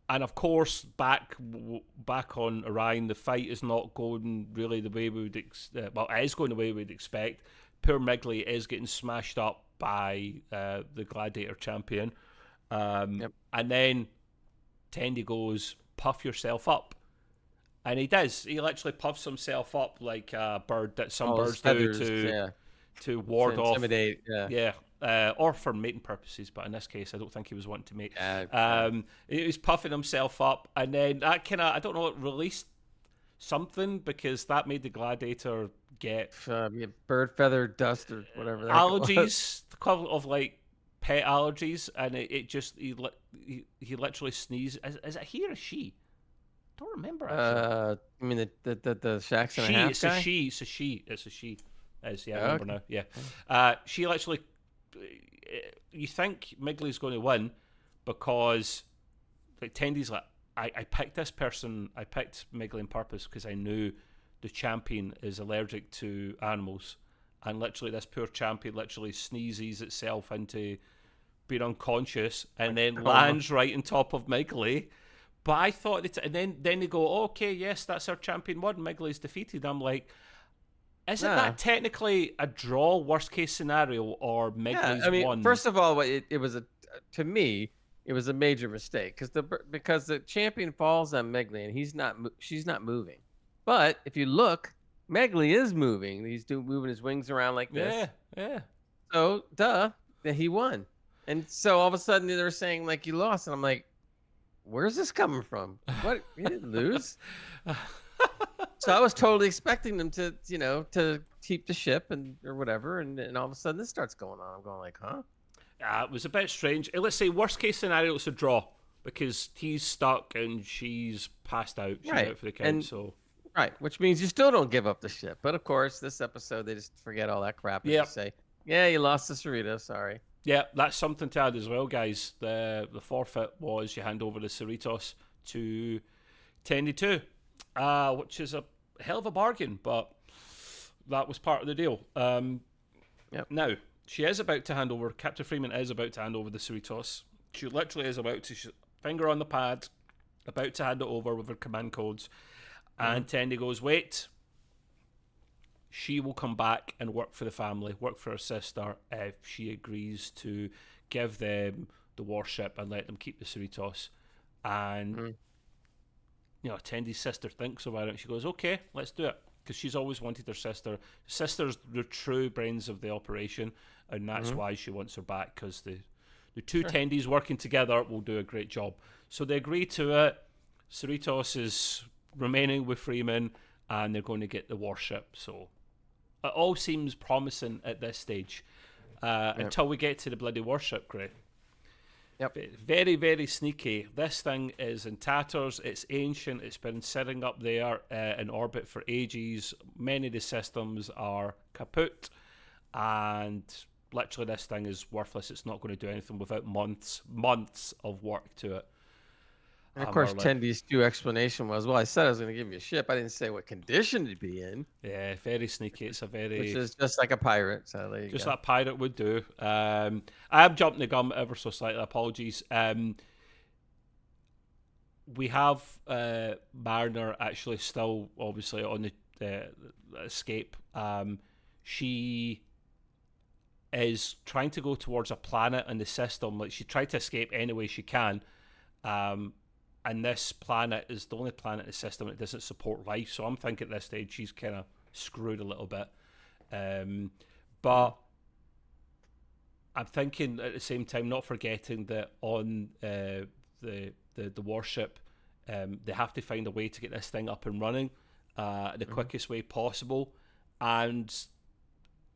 of course back on Orion, the fight is not going really the way we would it is going the way we'd expect. Poor Migley is getting smashed up by the Gladiator champion. And then Tendi goes, puff yourself up. And he does. He literally puffs himself up like a bird that some All his birds do feathers, yeah, to to ward off. intimidate. Yeah, Yeah. Or for mating purposes, but in this case, I don't think he was wanting to mate. yeah. He was puffing himself up, and then that kind of, I don't know, it released something because that made the gladiator get Yeah, bird feather dust or whatever that was. allergies, the equivalent of like pet allergies, and it just he literally sneezed. Is it he or she? Don't remember actually. I mean the Shaq's and a She, half it's guy. a she, it's a she, it's a she. Yeah, I Oh, remember okay. now. Yeah, she literally. You think Migley's going to win because like Tendy's like I picked this person. I picked Migley on purpose because I knew the champion is allergic to animals, and literally this poor champion literally sneezes itself into being unconscious and then lands right on top of Migley. But I thought that, and then they go, oh, okay, yes, that's our champion won. Migley's defeated. I'm like, isn't that technically a draw, worst case scenario, or Migley's I mean, won? first of all, it was to me it was a major mistake because the champion falls on Megley and she's not moving. But if you look, Megley is moving. He's moving his wings around like this. Yeah. So that he won. And so all of a sudden they're saying like you lost, and I'm like, where's this coming from? What, you didn't lose? So I was totally expecting them to, to keep the ship or whatever, and all of a sudden this starts going on. I'm going like, huh? It was a bit strange. Let's say worst case scenario, it's a draw because he's stuck and she's passed out. She's out for the count. Right, which means you still don't give up the ship. But of course, this episode they just forget all that crap and just say, yeah, you lost to Cerritos. Sorry. Yeah, that's something to add as well, guys. The forfeit was you hand over the Cerritos to Tendy 2. Which is a hell of a bargain, but that was part of the deal. Now, she is about to hand over, Captain Freeman is about to hand over the Cerritos. She literally is about to, finger on the pad, about to hand it over with her command codes. And Tendy goes, wait. She will come back and work for the family, work for her sister, if she agrees to give them the warship and let them keep the Cerritos. And Tendy's sister thinks about it and she goes, okay, let's do it. Because she's always wanted her sister. Sister's the true brains of the operation, and that's why she wants her back, because the two Tendies working together will do a great job. So they agree to it. Cerritos is remaining with Freeman, and they're going to get the warship. So it all seems promising at this stage, until we get to the bloody warship, Gray. Yep. Very, very sneaky. This thing is in tatters. It's ancient. It's been sitting up there in orbit for ages. Many of the systems are kaput. And literally this thing is worthless. It's not going to do anything without months of work to it. And of course, Tendy's due explanation was, well, I said I was going to give you a ship. I didn't say what condition it'd be in. Yeah, very sneaky. It's a very... Which is just like a pirate. So there you just go. like a pirate would do. I am jumping the gun ever so slightly. Apologies. We have Mariner actually still, obviously, on the escape. She is trying to go towards a planet in the system. Like, she tried to escape any way she can. And this planet is the only planet in the system that doesn't support life. So I'm thinking at this stage she's kind of screwed a little bit. But I'm thinking at the same time, not forgetting that on the warship, they have to find a way to get this thing up and running the quickest way possible. And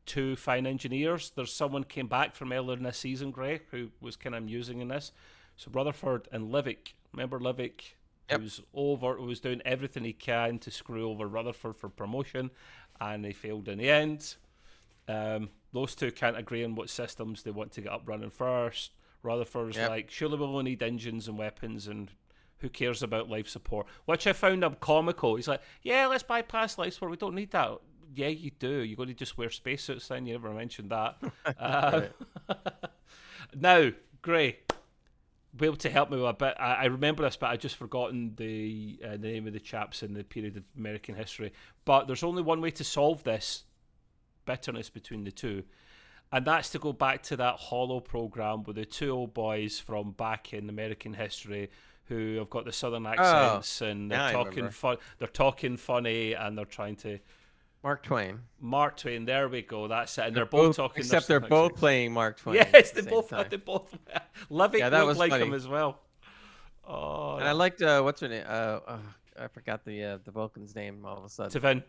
two fine engineers. There's someone came back from earlier in this season, Greg, who was kind of amusing in this. So Rutherford and Livick. Remember Livick? Yep. Who was doing everything he can to screw over Rutherford for promotion, and he failed in the end. Those two can't agree on what systems they want to get up running first. Rutherford's like, surely we'll need engines and weapons, and who cares about life support? Which I found him comical. He's like, yeah, let's bypass life support. We don't need that. Yeah, you do. You're going to just wear spacesuits then. You never mentioned that. Now, Gray, be able to help me with a bit. I remember this, but I just forgotten the name of the chaps in the period of American history. But there's only one way to solve this bitterness between the two, and that's to go back to that Hollow program with the two old boys from back in American history who have got the southern Oh, accents and now they're I talking remember. they're talking funny and they're trying to Mark Twain. Mark Twain. There we go. That's it. And They're they're both both, talking their except they're southern both accents. playing Mark Twain Yes, at they the same both time. they both look Yeah, that was like funny. him as well. Oh, And I liked what's her name? I forgot the Vulcan's name all of a sudden. Tevin.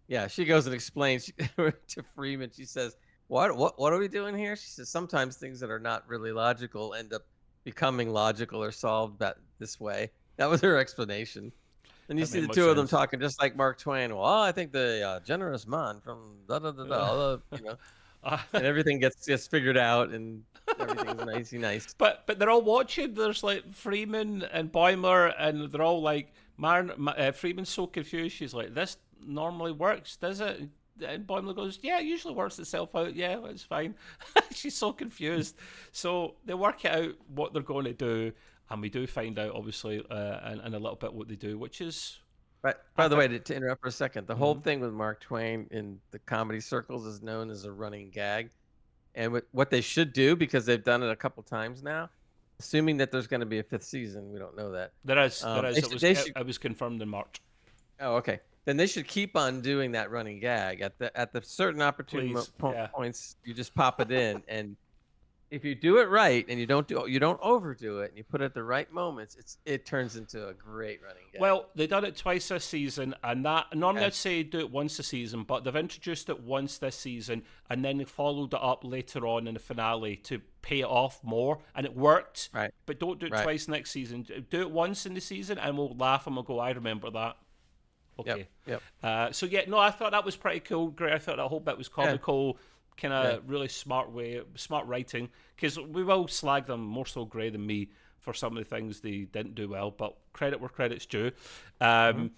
Yeah, she goes and explains to Freeman. She says, "What are we doing here?" She says, "Sometimes things that are not really logical end up becoming logical or solved this way." That was her explanation. And you That see made the much two of them sense. talking just like Mark Twain. Well, I think the generous man from da da da da, and everything gets figured out and everything's nice. But they're all watching. There's like Freeman and Boimler, and they're all like, Freeman's so confused. She's like, "This normally works, does it?" And Boimler goes, "Yeah, it usually works itself out. Yeah, it's fine." She's so confused. So they work it out what they're going to do, and we do find out obviously, and a little bit what they do, which is. But by the way, to interrupt for a second, the whole Mhm. thing with Mark Twain in the comedy circles is known as a running gag. And what they should do, because they've done it a couple times now, assuming that there's going to be a fifth season, we don't know that. There is. They should, It was confirmed in March. oh, okay. Then they should keep on doing that running gag at the certain opportune Please, yeah. points. You just pop it in, and if you do it right and you don't overdo it and you put it at the right moments, it turns into a great running gag. Well, they've done it twice this season, and that normally Yeah. I'd say do it once a season, but they've introduced it once this season, and then they followed it up later on in the finale to pay it off more, and it worked. Right. But don't do it Right. twice next season. Do it once in the season, and we'll laugh and we'll go, "I remember that." Okay. Yep. So yeah, no, I thought that was pretty cool. Great. I thought that whole bit was comical, kind of really smart writing. Because we will slag them more so Gray than me for some of the things they didn't do well, but credit where credit's due. So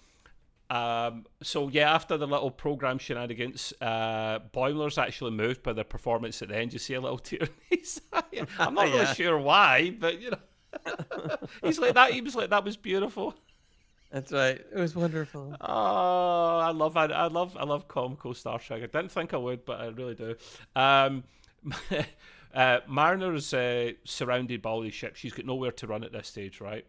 yeah, after the little program shenanigans, Boimler's actually moved by their performance at the end. You see a little tear in his eye. I'm not really sure why, but you know, he's like that. He was like, "That was beautiful." That's right. It was wonderful. Oh, I love comical Star Trek. I didn't think I would, but I really do. Mariner's surrounded by all these ships. She's got nowhere to run at this stage, right?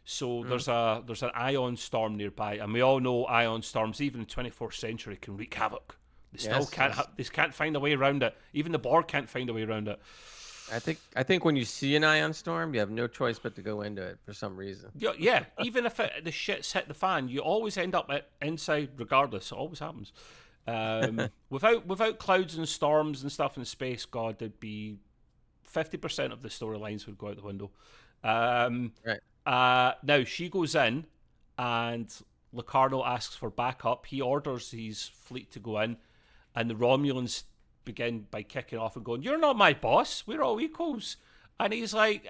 So there's an ion storm nearby, and we all know ion storms, even in the 24th century, can wreak havoc. They still can't find a way around it. Even the Borg can't find a way around it. I think when you see an ion storm, you have no choice but to go into it for some reason. Yeah. Even if the shit's hit the fan, you always end up inside regardless. It always happens. Without clouds and storms and stuff in space, God, there'd be 50% of the storylines would go out the window. Right. Now she goes in, and Locarno asks for backup. He orders his fleet to go in, and the Romulans begin by kicking off and going, "You're not my boss. We're all equals." And he's like,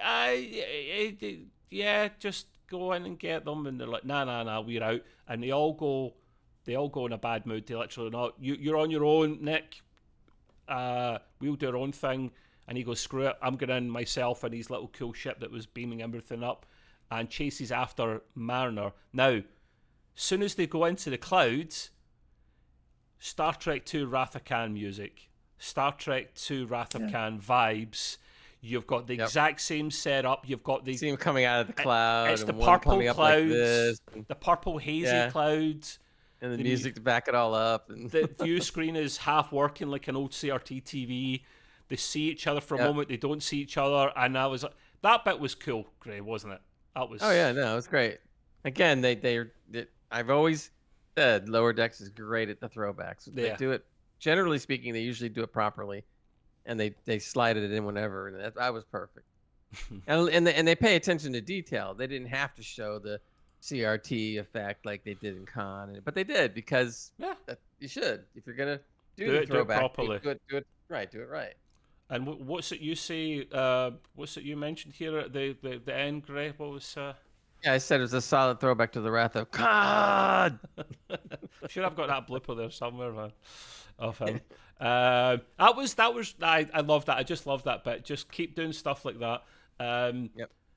"Yeah, just go in and get them." And they're like, "Nah, we're out." And they all go in a bad mood. They literally, "No, you're on your own, Nick. We'll do our own thing." And he goes, "Screw it. I'm going in myself in his little cool ship that was beaming everything up," and chases after Mariner. Now, soon as they go into the clouds, Star Trek II Wrath of Khan music. Star Trek II Wrath of Khan vibes. You've got the exact same setup. You've got the see him coming out of the cloud. It's the and one purple coming up clouds, like this, the purple hazy clouds, and the music to back it all up. And the view screen is half working like an old CRT TV. They see each other for a moment. They don't see each other, and that bit was cool, Gray, wasn't it? That was. Oh yeah, no, it was great. Again, I've always said Lower Decks is great at the throwbacks. They do it. Generally speaking, they usually do it properly, and they slide it in whenever, and that was perfect. and they pay attention to detail. They didn't have to show the CRT effect like they did in Con, but they did because you should. If you're gonna do the throwback, do it properly. Do it right. And what's it you say? What's it you mentioned here at the end, Gray? What was? Yeah, I said it was a solid throwback to the Wrath of Khan. Sure, I've got that blooper there somewhere, man, of him. I love that. I just love that bit. Just keep doing stuff like that.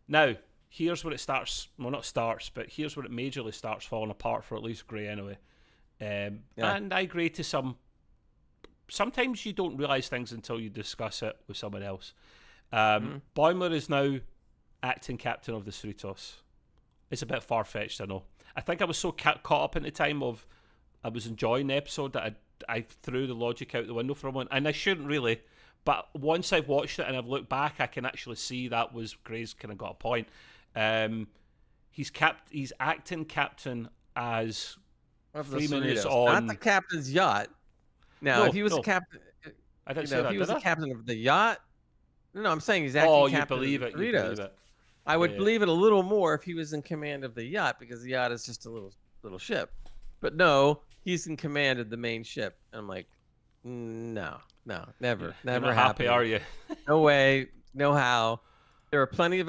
Now, here's where it starts. Well, not starts, but here's where it majorly starts falling apart for at least Gray anyway. And I agree to some. Sometimes you don't realise things until you discuss it with someone else. Boimler is now acting captain of the Cerritos. It's a bit far-fetched, I know. I think I was so caught up in the time of I was enjoying the episode that I threw the logic out the window for a moment, and I shouldn't really. But once I've watched it and I've looked back, I can actually see that was Gray's kind of got a point. He's acting captain as Freeman is on, not the captain's yacht. Now, if he was a captain, I didn't say that. If he was the captain of the yacht, no, I'm saying he's acting captain. You believe it? You believe it? I would believe it a little more if he was in command of the yacht, because the yacht is just a little ship. But no, he's in command of the main ship. And I'm like, no, never You're not happy, are you? No way, no how. There's plenty of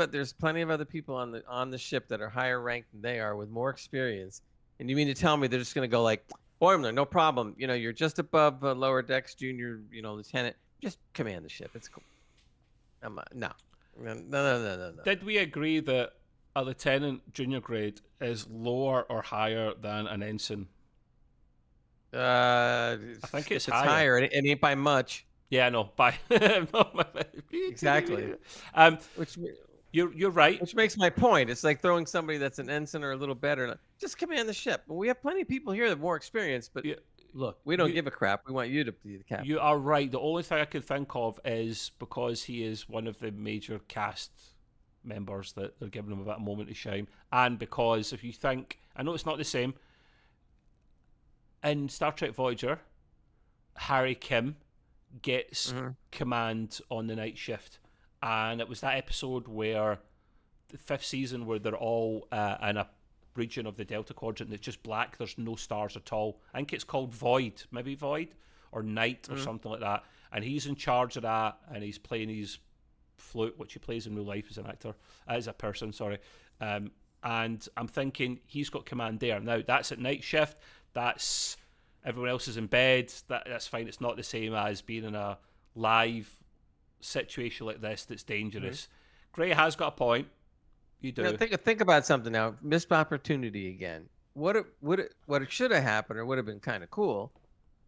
other people on the ship that are higher ranked than they are with more experience. And you mean to tell me they're just going to go like, Boimler, no problem. You're just above lower decks, junior, lieutenant. Just command the ship. It's cool. No. Did we agree that a lieutenant junior grade is lower or higher than an ensign? I think it's higher. It ain't by much. Yeah, no, by exactly. Which you're right. Which makes my point. It's like throwing somebody that's an ensign or a little better. Just command the ship. Well, we have plenty of people here that have more experience, but look, we don't give a crap. We want you to be the captain. You are right. The only thing I could think of is because he is one of the major cast members that they're giving him a bit of moment to shine, and because if you think, I know it's not the same. In Star Trek Voyager, Harry Kim gets command on the night shift, and it was that episode where the 5th season where they're all in a region of the Delta Quadrant that's just black. There's no stars at all. I think it's called Void, maybe Void or Night or something like that. And he's in charge of that, and he's playing his flute, which he plays in real life as an actor, as a person. Sorry. And I'm thinking he's got command there. Now that's at night shift. That's everyone else is in bed. That's fine. It's not the same as being in a live situation like this that's dangerous. Gray has got a point. You do. Think about something now. Missed opportunity again. What it should have happened, or would have been kind of cool,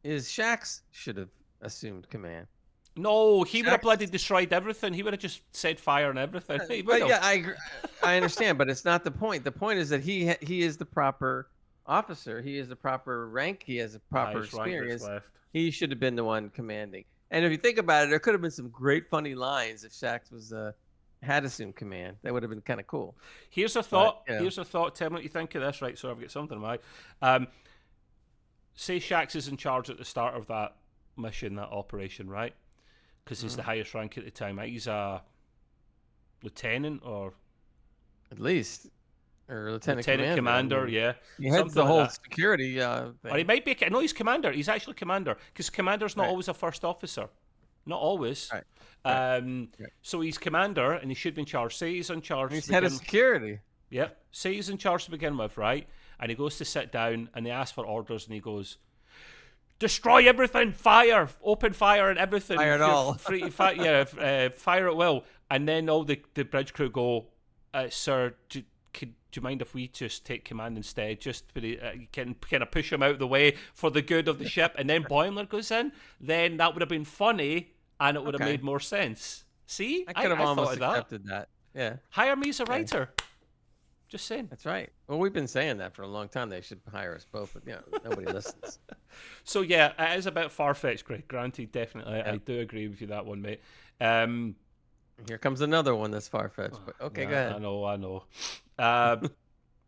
is Shax should have assumed command. No, he would have bloody destroyed everything. He would have just set fire on everything. Yeah, I agree. I understand, but it's not the point. The point is that he is the proper officer. He is the proper rank. He has a proper experience. He should have been the one commanding. And if you think about it, there could have been some great funny lines if Shax was had assumed command. That would have been kind of cool. Here's a thought. Here's a thought. Tell me what you think of this. Right, so I've got something in my mind. Say Shax is in charge at the start of that mission, that operation, right? Because he's the highest rank at the time. He's a lieutenant, or at least, or lieutenant commander. Yeah, he heads the whole security thing. Or he might be. No, he's commander. He's actually commander, because commander's not always a first officer. Not always. Right. So he's commander, and he should be in charge. Say he's in charge. He's head of security. Yep. Say he's in charge to begin with, right? And he goes to sit down, and they ask for orders, and he goes, "Destroy everything! Fire! Open fire and everything! Fire it all! Fire at will!" And then all the bridge crew go, "Sir, do you mind if we just take command instead? Just can kind of push him out of the way for the good of the ship." And then Boimler goes in. Then that would have been funny, and it would have made more sense. See, I could have almost accepted that. Yeah, hire me as a writer. Just saying. That's right. Well, we've been saying that for a long time. They should hire us both, but nobody listens. So yeah, it is a bit far-fetched, Greg. Granted, definitely, I do agree with you that one, mate. Here comes another one that's far-fetched. But okay, go ahead. I know.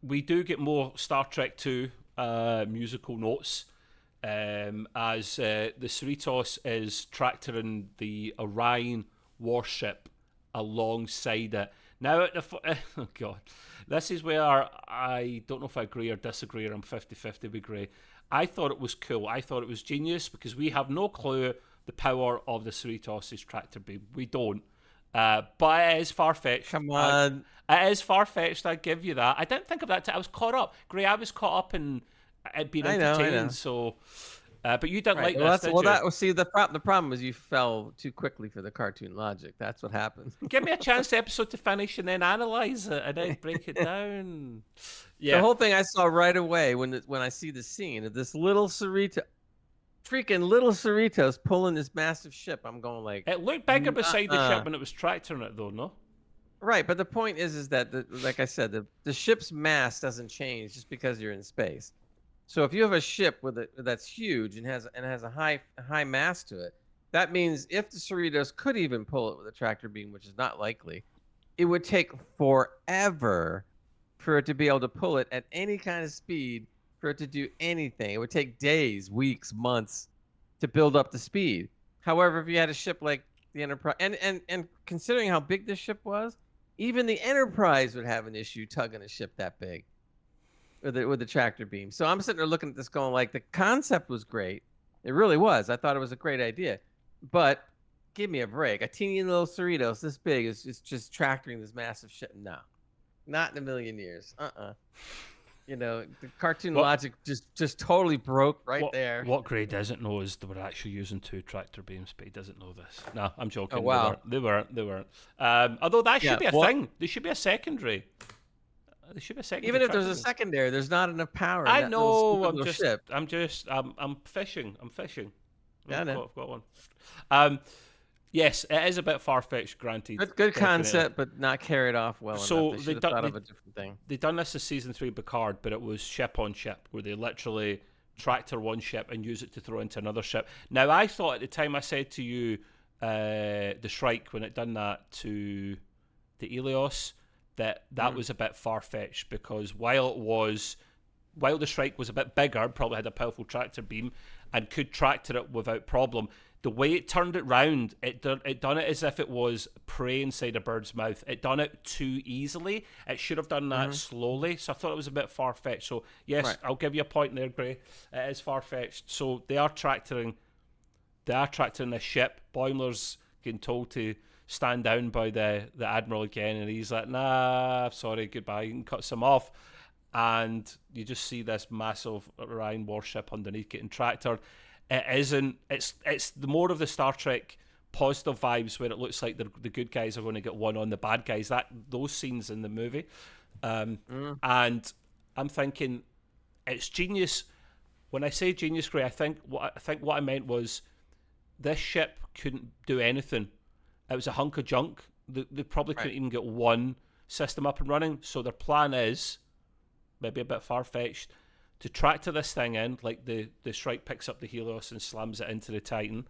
We do get more Star Trek 2 musical notes as the Cerritos is tractoring the Orion warship alongside it. Now, oh God, this is where I don't know if I agree or disagree, or I'm 50-50 with Gray. I thought it was cool. I thought it was genius, because we have no clue the power of the Cerritos' tractor beam. We don't. But it is far-fetched. Come on. It is far-fetched, I give you that. I didn't think of that. I was caught up. Gray, I was caught up in it being entertained. I know. So, but you didn't like this, did you? See, the problem is you fell too quickly for the cartoon logic. That's what happened. Give me a chance the episode to finish and then analyze it and then break it down. Yeah. The whole thing I saw right away when I see the scene of this little Cerritos pulling this massive ship, I'm going like... It looked bigger beside the ship when it was tractoring it, though, no? Right, but the point is that like I said, the ship's mass doesn't change just because you're in space. So if you have a ship that's huge and has a high mass to it, that means if the Cerritos could even pull it with a tractor beam, which is not likely, it would take forever for it to be able to pull it at any kind of speed for it to do anything. It would take days, weeks, months to build up the speed. However, if you had a ship like the Enterprise, and considering how big this ship was, even the Enterprise would have an issue tugging a ship that big with the tractor beam. So I'm sitting there looking at this going like, the concept was great. It really was. I thought it was a great idea. But give me a break. A teeny little Cerritos this big is just tractoring this massive ship. No, not in a million years. You know, the cartoon logic just totally broke there. What Gray doesn't know is they were actually using 2 tractor beams, but he doesn't know this. No, I'm joking. Oh, wow. They weren't. Although that should be a thing. There should be a secondary. There should be a secondary. Even if there's a secondary, there's not enough power. I know. I'm fishing. Yeah, I know. I've got one. Yes, it is a bit far-fetched, granted. Good concept, but not carried off well enough. They should have thought of a different thing. They done this in season 3 Picard, but it was ship on ship, where they literally tractor one ship and use it to throw into another ship. Now, I thought at the time I said to you, the Shrike, when it done that to the Helios, that was a bit far-fetched, because while the Shrike was a bit bigger, probably had a powerful tractor beam and could tractor it without problem, the way it turned it round, it done it as if it was prey inside a bird's mouth. It done it too easily. It should have done that slowly. So I thought it was a bit far-fetched. So yes, right. I'll give you a point there, Gray. It is far-fetched. So they are tractoring this ship. Boimler's getting told to stand down by the Admiral again, and he's like, nah, sorry, goodbye. You can cut some off. And you just see this massive Orion warship underneath getting tractored. It isn't. It's the more of the Star Trek positive vibes, where it looks like the good guys are going to get one on the bad guys. Those scenes in the movie, and I'm thinking it's genius. When I say genius, Gray, I think what I meant was this ship couldn't do anything. It was a hunk of junk. They probably couldn't even get one system up and running. So their plan is, maybe a bit far-fetched, to tractor this thing in, like the Shrike picks up the Helios and slams it into the Titan,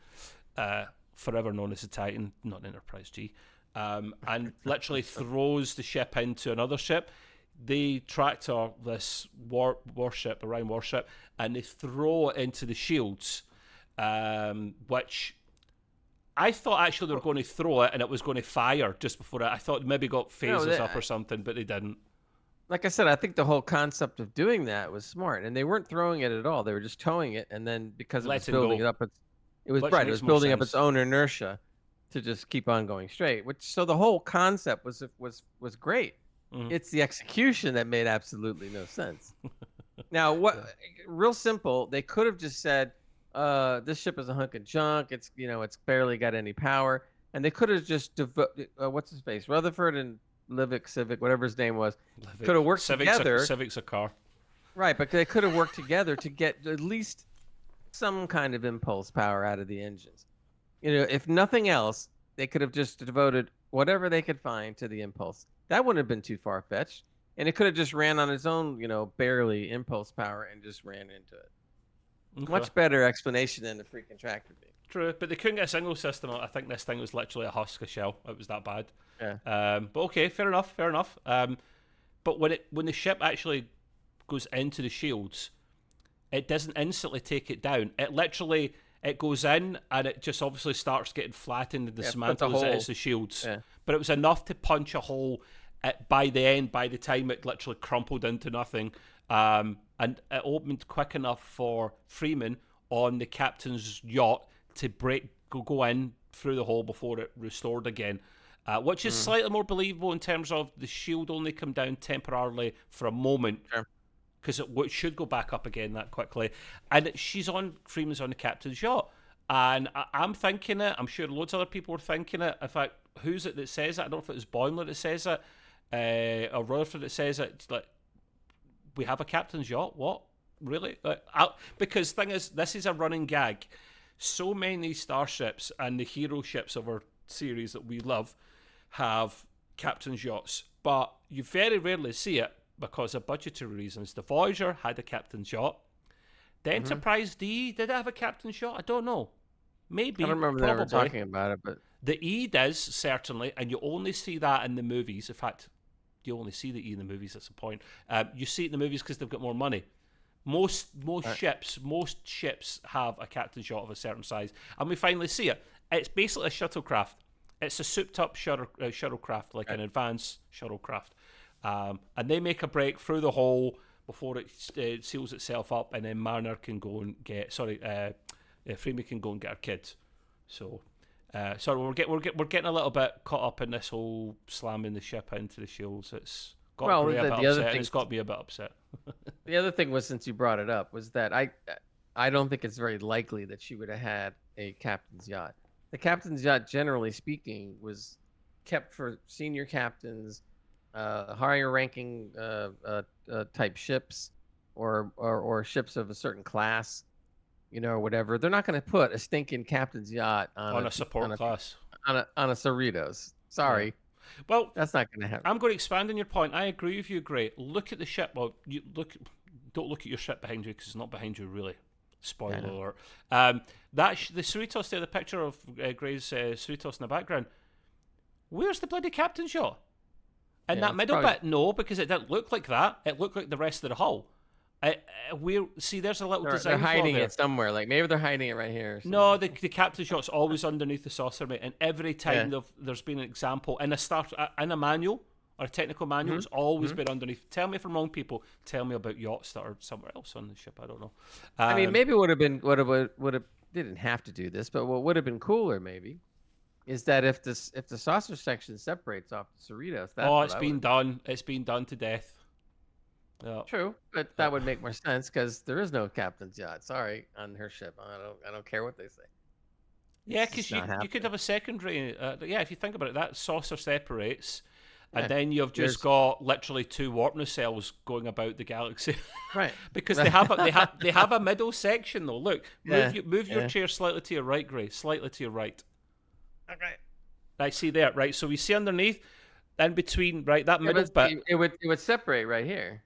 forever known as the Titan, not Enterprise G, and literally throws the ship into another ship. They tractor this warship, Orion warship, and they throw it into the shields, which I thought actually they were going to throw it and it was going to fire just before it. I thought maybe got phasers up or something, but they didn't. Like I said, I think the whole concept of doing that was smart, and they weren't throwing it at all. They were just towing it, and then because it was building it up, it was building up its own inertia to just keep on going straight. So the whole concept was great. Mm-hmm. It's the execution that made absolutely no sense. Now, real simple, they could have just said, this ship is a hunk of junk. It's barely got any power, and they could have just what's his face, Rutherford and Civic, whatever his name was, could have worked together. Civic's a car. Right, but they could have worked together to get at least some kind of impulse power out of the engines. If nothing else, they could have just devoted whatever they could find to the impulse. That wouldn't have been too far-fetched. And it could have just ran on its own, barely impulse power and just ran into it. Okay. Much better explanation than the freaking tractor beam. True, but they couldn't get a single system. I think this thing was literally a husk, a shell. It was that bad. Yeah. But okay, fair enough. But when the ship actually goes into the shields, it doesn't instantly take it down. It goes in and it just obviously starts getting flattened and dismantled as it is the shields. Yeah. But it was enough to punch a hole by the time it literally crumpled into nothing. And it opened quick enough for Freeman on the captain's yacht to go in through the hole before it restored again, which is slightly more believable in terms of the shield only come down temporarily for a moment, because it should go back up again that quickly. And Freeman's on the captain's yacht, and I'm thinking it. I'm sure loads of other people were thinking it. In fact, who's it that says it? I don't know if it was Boimler that says it, or Rutherford that says it. It's like, we have a captain's yacht? What? Really? Because thing is, this is a running gag. So many starships and the hero ships of our series that we love have captain's yachts, but you very rarely see it because of budgetary reasons. The Voyager had a captain's yacht. The Enterprise D, did it have a captain's yacht? I don't know. Maybe. I don't remember them ever talking about it, but the E does, certainly, and you only see that in the movies. In fact, you only see the E in the movies, that's the point. You see it in the movies because they've got more money. Most ships have a captain's yacht of a certain size, and we finally see it. It's basically a shuttlecraft. It's a souped-up shuttlecraft, like an advanced shuttlecraft. And they make a break through the hole before it seals itself up, and then Mariner can go and get... Freeman can go and get her kids. So, sorry, we're getting a little bit caught up in this whole slamming the ship into the shields. It's got me a bit upset, and it's got me a bit upset. The other thing was, since you brought it up, was that I don't think it's very likely that she would have had a captain's yacht. The captain's yacht, generally speaking, was kept for senior captains, higher ranking type ships, or ships of a certain class, or whatever. They're not going to put a stinking captain's yacht on a support class on a Cerritos. Sorry. Yeah. Well, that's not going to happen. I'm going to expand on your point. I agree with you, Gray. Look at the ship. Well, don't look at your ship behind you, because it's not behind you, really. Spoiler alert. The Cerritos there, the picture of Gray's Cerritos in the background. Where's the bloody captain's yacht? And that middle bit, no, because it didn't look like that. It looked like the rest of the hull. There's a little design. They're hiding there. It somewhere. Like maybe they're hiding it right here. No, the captain's yacht's always underneath the saucer, mate. And every time there's been an example in a manual or a technical manual, it's always been underneath. Tell me if I'm wrong, people. Tell me about yachts that are somewhere else on the ship. I don't know. I mean, maybe would have didn't have to do this, but what would have been cooler maybe is that if the saucer section separates off the Cerritos. It's been done. It's been done to death. Yeah. True, but that would make more sense because there is no captain's yacht. Sorry, on her ship. I don't care what they say. Yeah, because you could have a secondary. If you think about it, that saucer separates, and then you've just got literally two warp nacelles going about the galaxy. Right. Because they have a middle section though. Look, move your chair slightly to your right, Gray. Slightly to your right. Okay. I see there. Right. So we see underneath, in between, right, that middle bit. It would separate right here.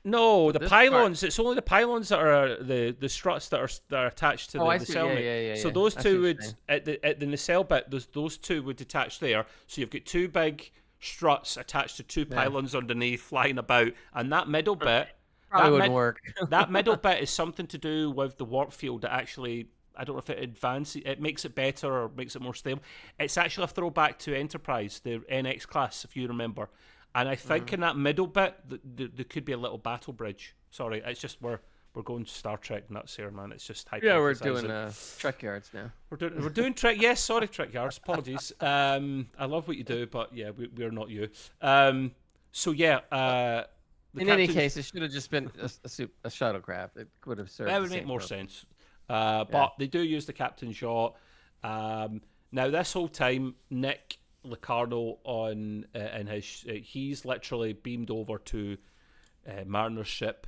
No, the pylons. It's only the pylons that are the struts that are attached to the nacelle. Yeah. So those two would at the nacelle bit. Those two would detach there. So you've got two big struts attached to two pylons underneath, flying about, and that middle bit probably wouldn't work. That middle bit is something to do with the warp field that actually. I don't know if it advances, it makes it better or makes it more stable. It's actually a throwback to Enterprise, the NX class, if you remember. And I think in that middle bit, there could be a little battle bridge. Sorry, it's just we're going Star Trek nuts here, man. It's just hyper. Yeah, we're doing Trek Yards now. We're doing Trek. Yes, sorry, Trek Yards. Apologies. I love what you do, but yeah, we're not you. In any case, it should have just been a shuttlecraft. It would have served. That would make more sense. But they do use the captain's yacht. Now, this whole time, Nick Locarno in his he's literally beamed over to Mariner's ship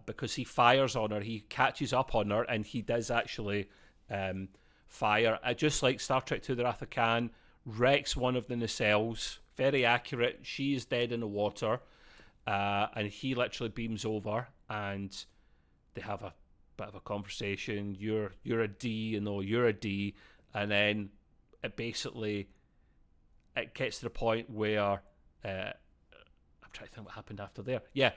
because he fires on her. He catches up on her, and he does actually fire. Just like Star Trek II: The Wrath of Khan, wrecks one of the nacelles. Very accurate. She is dead in the water, and he literally beams over, and they have a bit of a conversation. You're a D, you're a D, and then it basically gets to the point where I'm trying to think what happened after there. Yeah,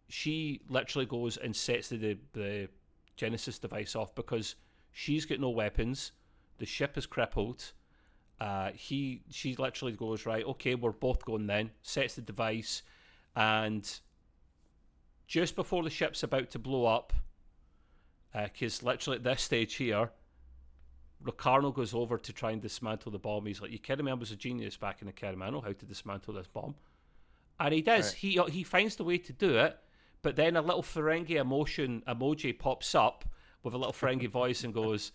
she literally goes and sets the Genesis device off because she's got no weapons. The ship is crippled. She literally goes, right, okay, we're both going then. Sets the device, and just before the ship's about to blow up. Because literally at this stage here, Locarno goes over to try and dismantle the bomb. He's like, "You kidding me? I was a genius back in the academy. I know how to dismantle this bomb." And he does. Right. He finds the way to do it, but then a little Ferengi emoji pops up with a little Ferengi voice and goes,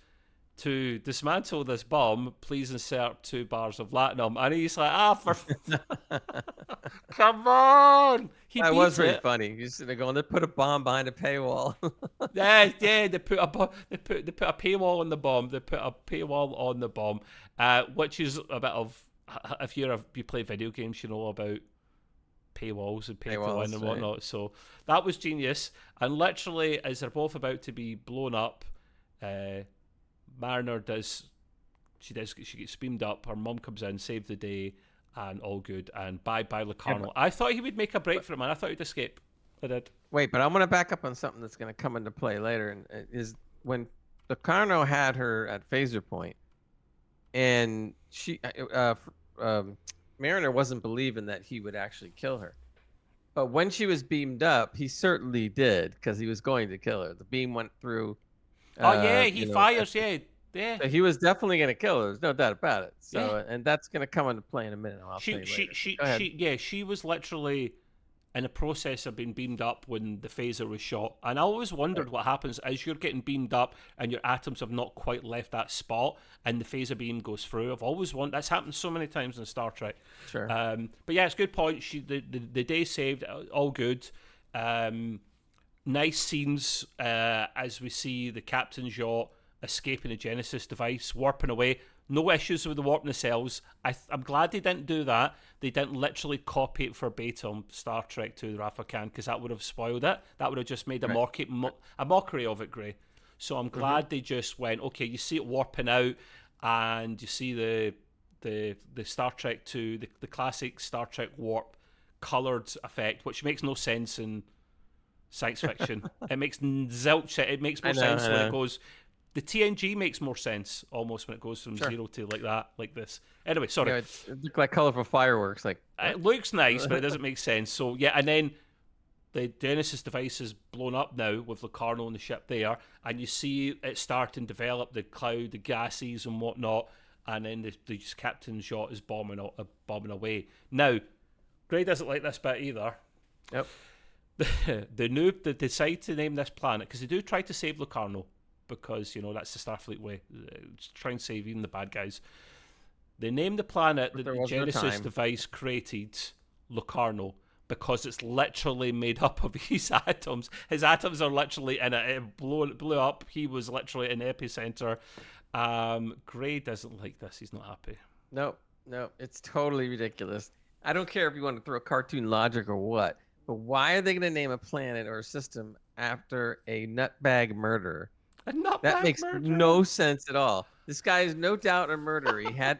"To dismantle this bomb, please insert 2 bars of latinum." And he's like, for come on! That was really funny. He's sitting there going, "They put a bomb behind a paywall." yeah, they put a paywall on the bomb. They put a paywall on the bomb, which is a bit of if you play video games, you know about paywalls and pay to Paywalls, win and right. whatnot. So that was genius. And literally, as they're both about to be blown up, Mariner she gets beamed up. Her mum comes in, save the day, and all good. And bye Locarno. I thought he would make a break for it, man. I thought he'd escape. I did. Wait, but I'm going to back up on something that's going to come into play later. And is when Locarno had her at phaser point, and Mariner wasn't believing that he would actually kill her. But when she was beamed up, he certainly did, because he was going to kill her. The beam went through. He fires. Yeah. So he was definitely going to kill her. There's no doubt about it. So, and that's going to come into play in a minute. I'll tell you later. She was literally in the process of being beamed up when the phaser was shot. And I always wondered what happens as you're getting beamed up and your atoms have not quite left that spot and the phaser beam goes through. I've always wondered. That's happened so many times in Star Trek. Sure. But yeah, it's a good point. The day saved, all good. Nice scenes as we see the captain's yacht escaping the Genesis device, warping away. No issues with the warp nacelles. I'm glad they didn't do that. They didn't literally copy it verbatim, Star Trek 2, the Rafa Khan, because that would have spoiled it. That would have just made a mockery of it, Gray. So I'm glad they just went, okay, you see it warping out, and you see the Star Trek 2, the classic Star Trek warp coloured effect, which makes no sense in science fiction. It makes zilch. It makes more sense when it goes. The TNG makes more sense almost when it goes from 0 to like this. Anyway, sorry. Yeah, it looks like colorful fireworks. Like it looks nice, but it doesn't make sense. So yeah, and then the Genesis device is blown up now with Locarno on the ship there, and you see it start and develop the cloud, the gases and whatnot, and then the captain's yacht is bombing away. Now, Gray doesn't like this bit either. Yep. The noob they decide to name this planet because they do try to save Locarno. Because, that's the Starfleet way. Try and save even the bad guys. They named the planet that the Genesis device created Locarno because it's literally made up of his atoms. His atoms are literally in it. It blew up. He was literally in the epicenter. Gray doesn't like this. He's not happy. No. It's totally ridiculous. I don't care if you want to throw cartoon logic or what, but why are they going to name a planet or a system after a nutbag murderer? That makes no sense at all. This guy is no doubt a murderer. He had,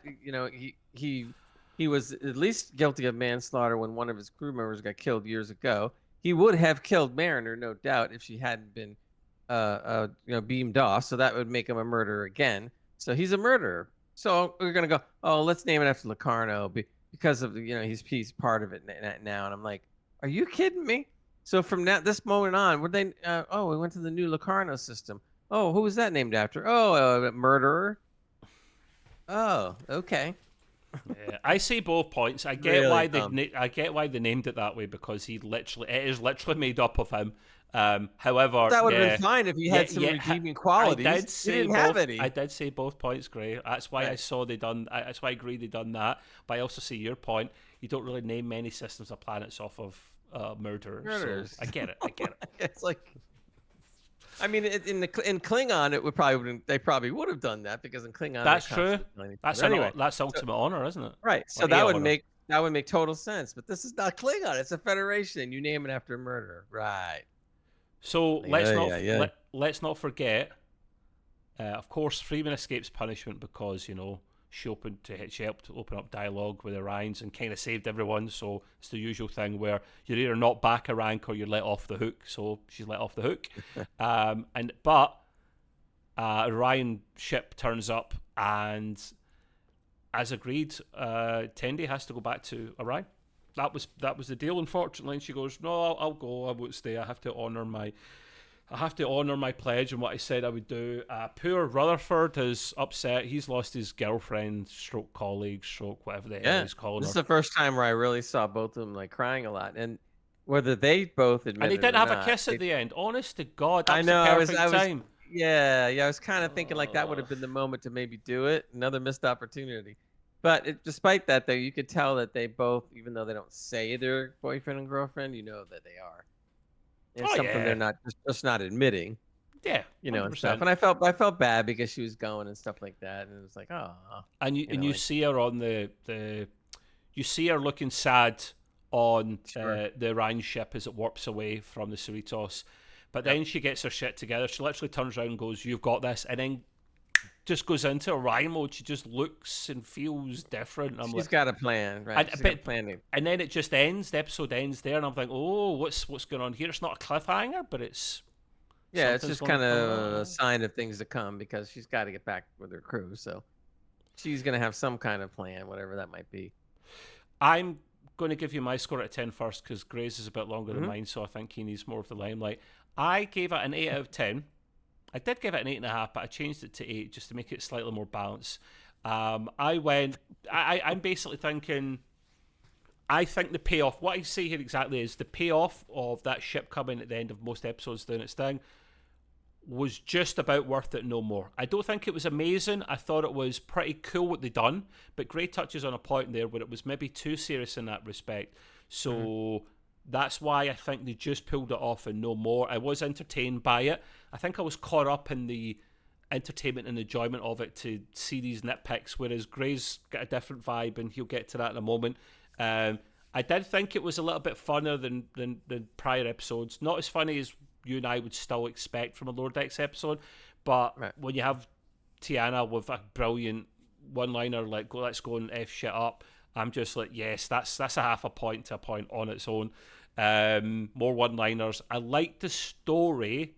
he was at least guilty of manslaughter when one of his crew members got killed years ago. He would have killed Mariner, no doubt, if she hadn't been, beamed off. So that would make him a murderer again. So he's a murderer. So we're gonna go, oh, let's name it after Locarno because of he's part of it now. And I'm like, are you kidding me? So from this moment on, we went to the new Locarno system. Oh, who was that named after? Oh, a murderer. Oh, okay. Yeah, I see both points. I get why they named it that way because it is literally made up of him. However, that would have been fine if he had some redeeming qualities. He didn't have any. I did say both points, Gray. That's why That's why I agree they done that. But I also see your point. You don't really name many systems or planets off of murderers. So I get it. It's like. I mean, in Klingon, they probably would have done that because in Klingon that's true. That's ultimate honor, isn't it? Right. So that would make total sense. But this is not Klingon; it's a Federation. You name it after a murderer, right? So let's not forget. Of course, Freeman escapes punishment because she helped open up dialogue with Orions and kind of saved everyone. So it's the usual thing where you're either not back a rank or you're let off the hook. So she's let off the hook. But Orion ship turns up, and as agreed, Tendi has to go back to Orion. That was the deal, unfortunately. And she goes, "No, I'll go. I won't stay. I have to honor my pledge and what I said I would do." Poor Rutherford is upset. He's lost his girlfriend, stroke colleague, stroke whatever the hell he's calling her. This is the first time where I really saw both of them like crying a lot, and whether they both admitted and they didn't have a kiss at the end. Honest to God, that was the perfect time. I was kind of thinking like that would have been the moment to maybe do it. Another missed opportunity. But despite that, though, you could tell that they both, even though they don't say they're boyfriend and girlfriend, you know that they are. It's something they're not just not admitting. Yeah, and stuff. 100%. And I felt bad because she was going and stuff like that, and it was like, oh, And you like, see her on the you see her looking sad on sure, the Orion ship as it warps away from the Cerritos. But yep. then she gets her shit together. She literally turns around and goes, "You've got this," and then just goes into Orion mode. She just looks and feels different. I'm She's like, got a plan, right? and She's got a but plan. and then it just ends. The episode ends there, and I'm like, "Oh, what's going on here?" It's not a cliffhanger, but it's Yeah, it's something's just going to kind come of a out. sign of things to come because she's got to get back with her crew. So she's gonna have some kind of plan, whatever that might be. I'm going to give you my score at 10 first because Gray's is a bit longer than Hmm. mine, so I think he needs more of the limelight. I gave it an 8 out of 10. I did give it an 8.5, but I changed it to 8 just to make it slightly more balanced. I went, I'm basically thinking, I think the payoff, what I say here exactly is the payoff of that ship coming at the end of most episodes doing its thing was just about worth it, no more. I don't think it was amazing. I thought it was pretty cool what they done, but Gray touches on a point there where it was maybe too serious in that respect. Hmm. So that's why I think they just pulled it off and no more. I was entertained by it. I think I was caught up in the entertainment and enjoyment of it to see these nitpicks, whereas Gray's got a different vibe, and he'll get to that in a moment. I did think it was a little bit funner than prior episodes. Not as funny as you and I would still expect from a Lower Decks episode, but Right. when you have Tiana with a brilliant one-liner like "Let's go and f shit up," I'm just like, yes, that's a half a point to a point on its own. More one-liners. I like the story.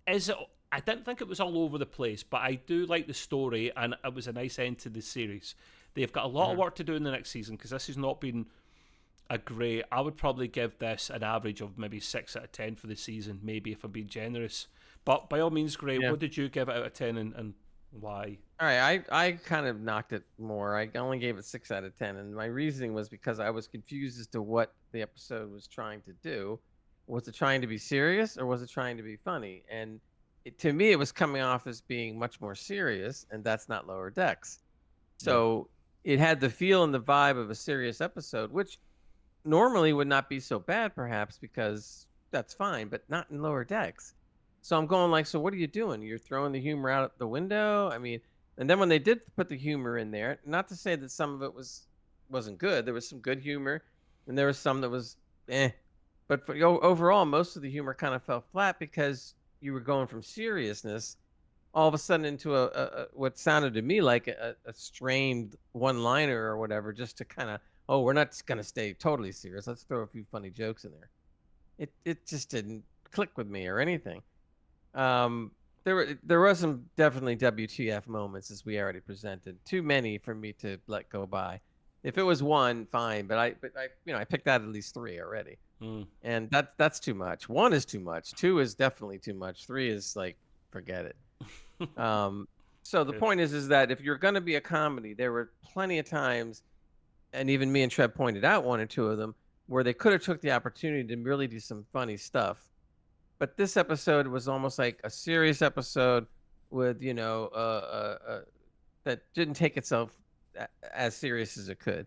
Is it? I didn't think it was all over the place, but I do like the story, and it was a nice end to the series. They've got a lot of Hmm. work to do in the next season because this has not been a great. I would probably give this an average of maybe 6 out of 10 for the season, maybe if I'm being generous. But by all means, Gray, Yeah. what did you give it out of 10, and why? All right. I kind of knocked it more. I only gave it 6 out of 10, and my reasoning was because I was confused as to what the episode was trying to do. Was it trying to be serious or was it trying to be funny? And to me, it was coming off as being much more serious, and that's not Lower Decks. Yeah, So it had the feel and the vibe of a serious episode, which normally would not be so bad, perhaps, because that's fine, but not in Lower Decks. So I'm going like, so what are you doing? You're throwing the humor out the window? I mean, and then when they did put the humor in there, not to say that some of it wasn't good. There was some good humor, and there was some that was eh. But overall, most of the humor kind of fell flat because you were going from seriousness all of a sudden into what sounded to me like a strained one-liner or whatever, just to kind of, oh, we're not going to stay totally serious. Let's throw a few funny jokes in there. It just didn't click with me or anything. There was some definitely WTF moments, as we already presented. Too many for me to let go by. If it was one, fine, but I picked out at least three already, mm. and that's too much. One is too much. Two is definitely too much. Three is like, forget it. Um, so the Yeah. point is that if you're going to be a comedy, there were plenty of times, and even me and Trev pointed out one or two of them, where they could have took the opportunity to really do some funny stuff. But this episode was almost like a serious episode with, that didn't take itself as serious as it could.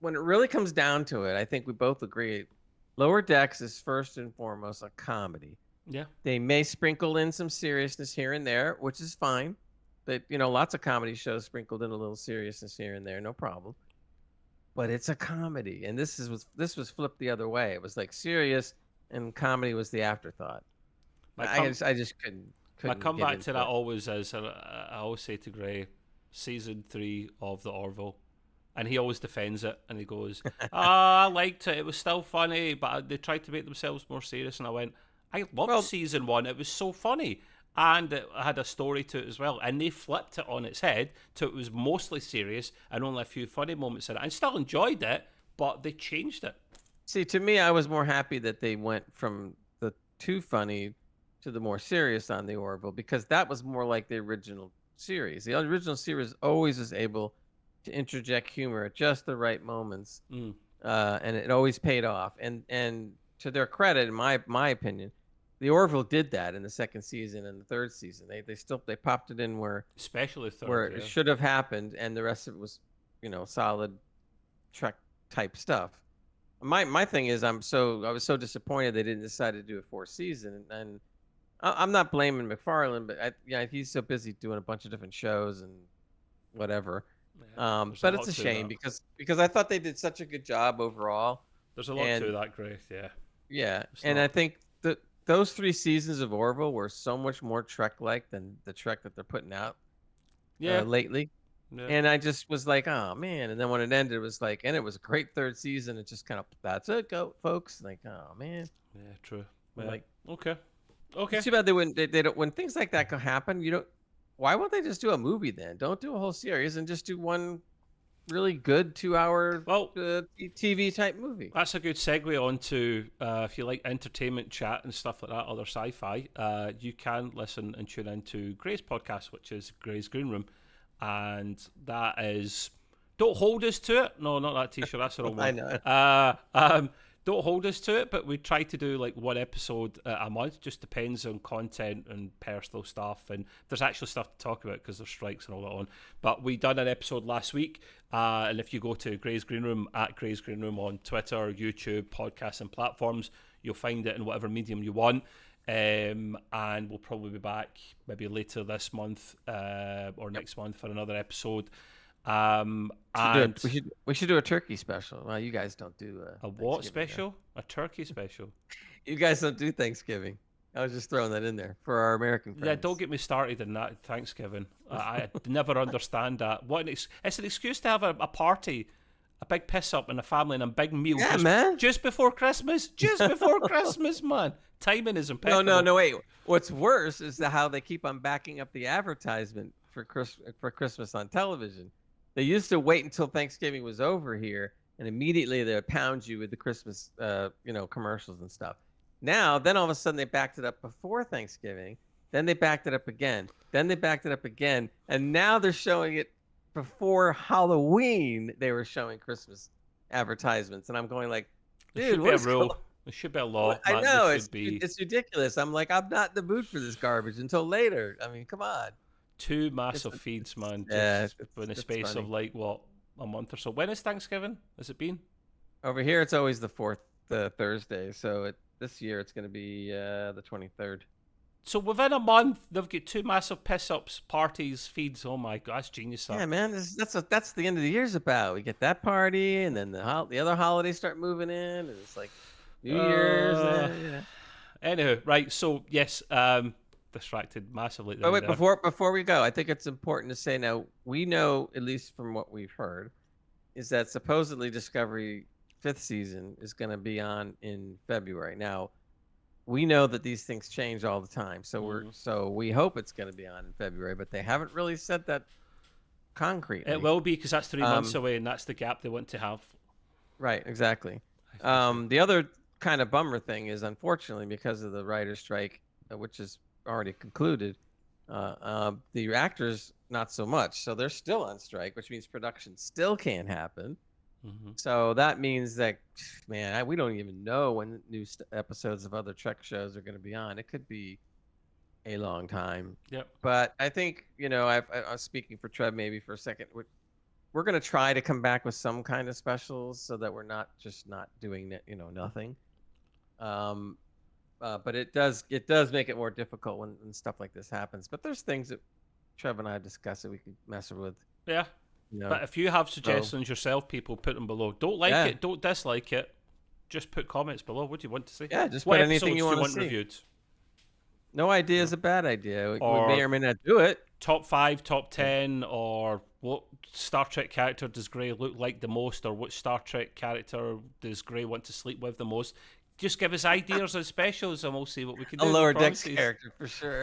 When it really comes down to it, I think we both agree Lower Decks is first and foremost a comedy. Yeah, They may sprinkle in some seriousness here and there, which is fine. But lots of comedy shows sprinkled in a little seriousness here and there, no problem. But it's a comedy, and this was flipped the other way. It was like serious, and comedy was the afterthought. my I com- just I just couldn't my couldn't get comeback to into that it. always is, and I always say to Gray, season 3 of the Orville, and he always defends it, and he goes, I liked it. It was still funny, but they tried to make themselves more serious, and I went, I loved Well, season 1. It was so funny. And it had a story to it as well. And they flipped it on its head to it was mostly serious and only a few funny moments in it. I still enjoyed it, but they changed it. see, to me, I was more happy that they went from the too funny to the more serious on the Orville, because that was more like the original series. The original series always was able to interject humor at just the right moments, Mm. and it always paid off. And to their credit, in my opinion, the Orville did that in the second season and the third season. They popped it in Especially where third, it yeah. should have happened, and the rest of it was, solid Trek type stuff. My thing is, I was so disappointed they didn't decide to do a fourth season, and I'm not blaming McFarlane, but he's so busy doing a bunch of different shows and whatever. Yeah, there's a But it's lot a to shame that. because I thought they did such a good job overall. There's a lot to And that, Grace. Yeah, yeah, it's and I not. think that those 3 seasons of Orville were so much more Trek-like than the Trek that they're putting out Yeah, lately. yeah, And I just was like, oh man. And then when it ended, it was like, and it was a great third season. It just kind of, that's it, go, folks. Like, oh man. yeah. True. I'm Yeah. like, Okay. Okay. it's too bad they wouldn't, they don't, when things like that can happen, why won't they just do a movie then? Don't do a whole series and just do one really good 2 hour Well, TV type movie. that's a good segue on to if you like entertainment chat and stuff like that, other sci-fi, you can listen and tune into Gray's podcast, which is Gray's Green Room, and that is. Don't hold us to it. No, not that T-shirt. That's the wrong I one. know. Don't hold us to it, but we try to do like one episode a month. Just depends on content and personal stuff, and there's actually stuff to talk about because there's strikes and all that on. But we done an episode last week, and if you go to Gray's Green Room at Gray's Green Room on Twitter, YouTube, podcasts, and platforms, you'll find it in whatever medium you want. And we'll probably be back maybe later this month or next month for another episode. And We should do a turkey special. Well, you guys don't do a what Thanksgiving, special? A turkey special. You guys don't do Thanksgiving. I was just throwing that in there for our American friends. Yeah, don't get me started in that Thanksgiving. I never understand that. It's an excuse to have a party, a big piss up in a family and a big meal. Yeah, man. Just before Christmas. Just before Christmas, man. Timing is impeccable. No, wait. What's worse is how they keep on backing up the advertisement for Christmas on television. They used to wait until Thanksgiving was over here, and immediately they would pound you with the Christmas, commercials and stuff. Then all of a sudden they backed it up before Thanksgiving. Then they backed it up again. Then they backed it up again, and now they're showing it before Halloween. They were showing Christmas advertisements, and I'm going like, dude, what's a rule? There should be a law. I know it's ridiculous. I'm like, I'm not in the mood for this garbage until later. I mean, come on. 2 massive feeds, man. Yeah, in the space funny. of like what, a month or so. When is Thanksgiving? Has it been? Over here, it's always the fourth Thursday. So this year it's going to be the 23rd. So within a month, they've got 2 massive piss-ups, parties, feeds. Oh my god, that's genius stuff. Yeah, man, that's the end of the year's about. We get that party, and then the other holidays start moving in, and it's like New Year's. Anywho, right? So yes, distracted massively. But wait, before we go, I think it's important to say now we know, at least from what we've heard, is that supposedly Discovery 5th season is going to be on in February. Now, we know that these things change all the time, so we hope it's going to be on in February, but they haven't really said that concretely. It will be because that's 3 months away, and that's the gap they want to have. Right, exactly. The other kind of bummer thing is, unfortunately, because of the writer's strike, which is already concluded, the actors not so much. So they're still on strike, which means production still can't happen. Mm-hmm. So that means that, man, we don't even know when new episodes of other Trek shows are going to be on. It could be a long time. Yep. But I think, I was speaking for Trev maybe for a second. We're going to try to come back with some kind of specials so that we're not just not doing nothing. But it does make it more difficult when stuff like this happens. But there's things that Trev and I discussed that we could mess with. Yeah. But if you have suggestions yourself, people, put them below. Don't like it, don't dislike it. Just put comments below. What do you want to see? Yeah, just put anything you want to see. Reviewed? No idea is a bad idea. We may or may not do it. Top 5, top 10, or what Star Trek character does Gray look like the most, or what Star Trek character does Gray want to sleep with the most? Just give us ideas and specials, and we'll see what we can do. A lower decks character for sure.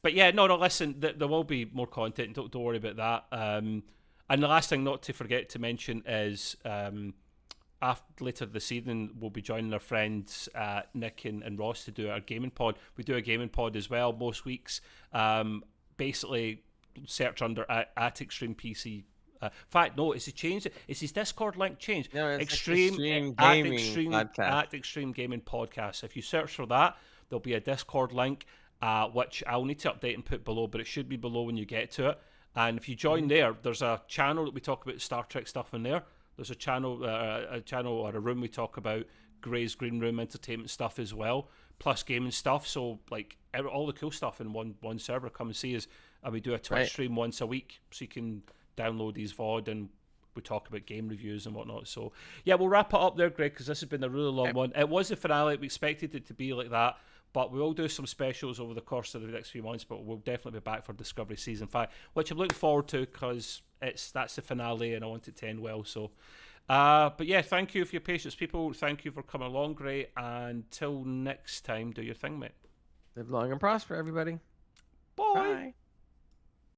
But yeah, no. Listen, there will be more content. Don't worry about that. And the last thing not to forget to mention is later this evening we'll be joining our friends Nick and Ross to do our gaming pod. We do a gaming pod as well most weeks. Basically, search under at Extreme PC. In fact, no, it's changed. It's his Discord link changed. No, Extreme Gaming at Extreme Gaming Podcast. If you search for that, there'll be a Discord link, which I'll need to update and put below, but it should be below when you get to it. And if you join there, there's a channel that we talk about Star Trek stuff in there. There's a channel or a room we talk about Gray's Green Room entertainment stuff as well. plus gaming stuff. So like all the cool stuff in one server. Come and see us, and we do a Twitch stream once a week, so you can download these VOD and we talk about game reviews and whatnot. So yeah, we'll wrap it up there, Greg, because this has been a really long one. It was the finale. We expected it to be like that. But we will do some specials over the course of the next few months, but we'll definitely be back for Discovery Season 5, which I'm looking forward to because that's the finale and I want it to end well. So, but yeah, thank you for your patience, people. Thank you for coming along, Gray. And until next time, do your thing, mate. Live long and prosper, everybody.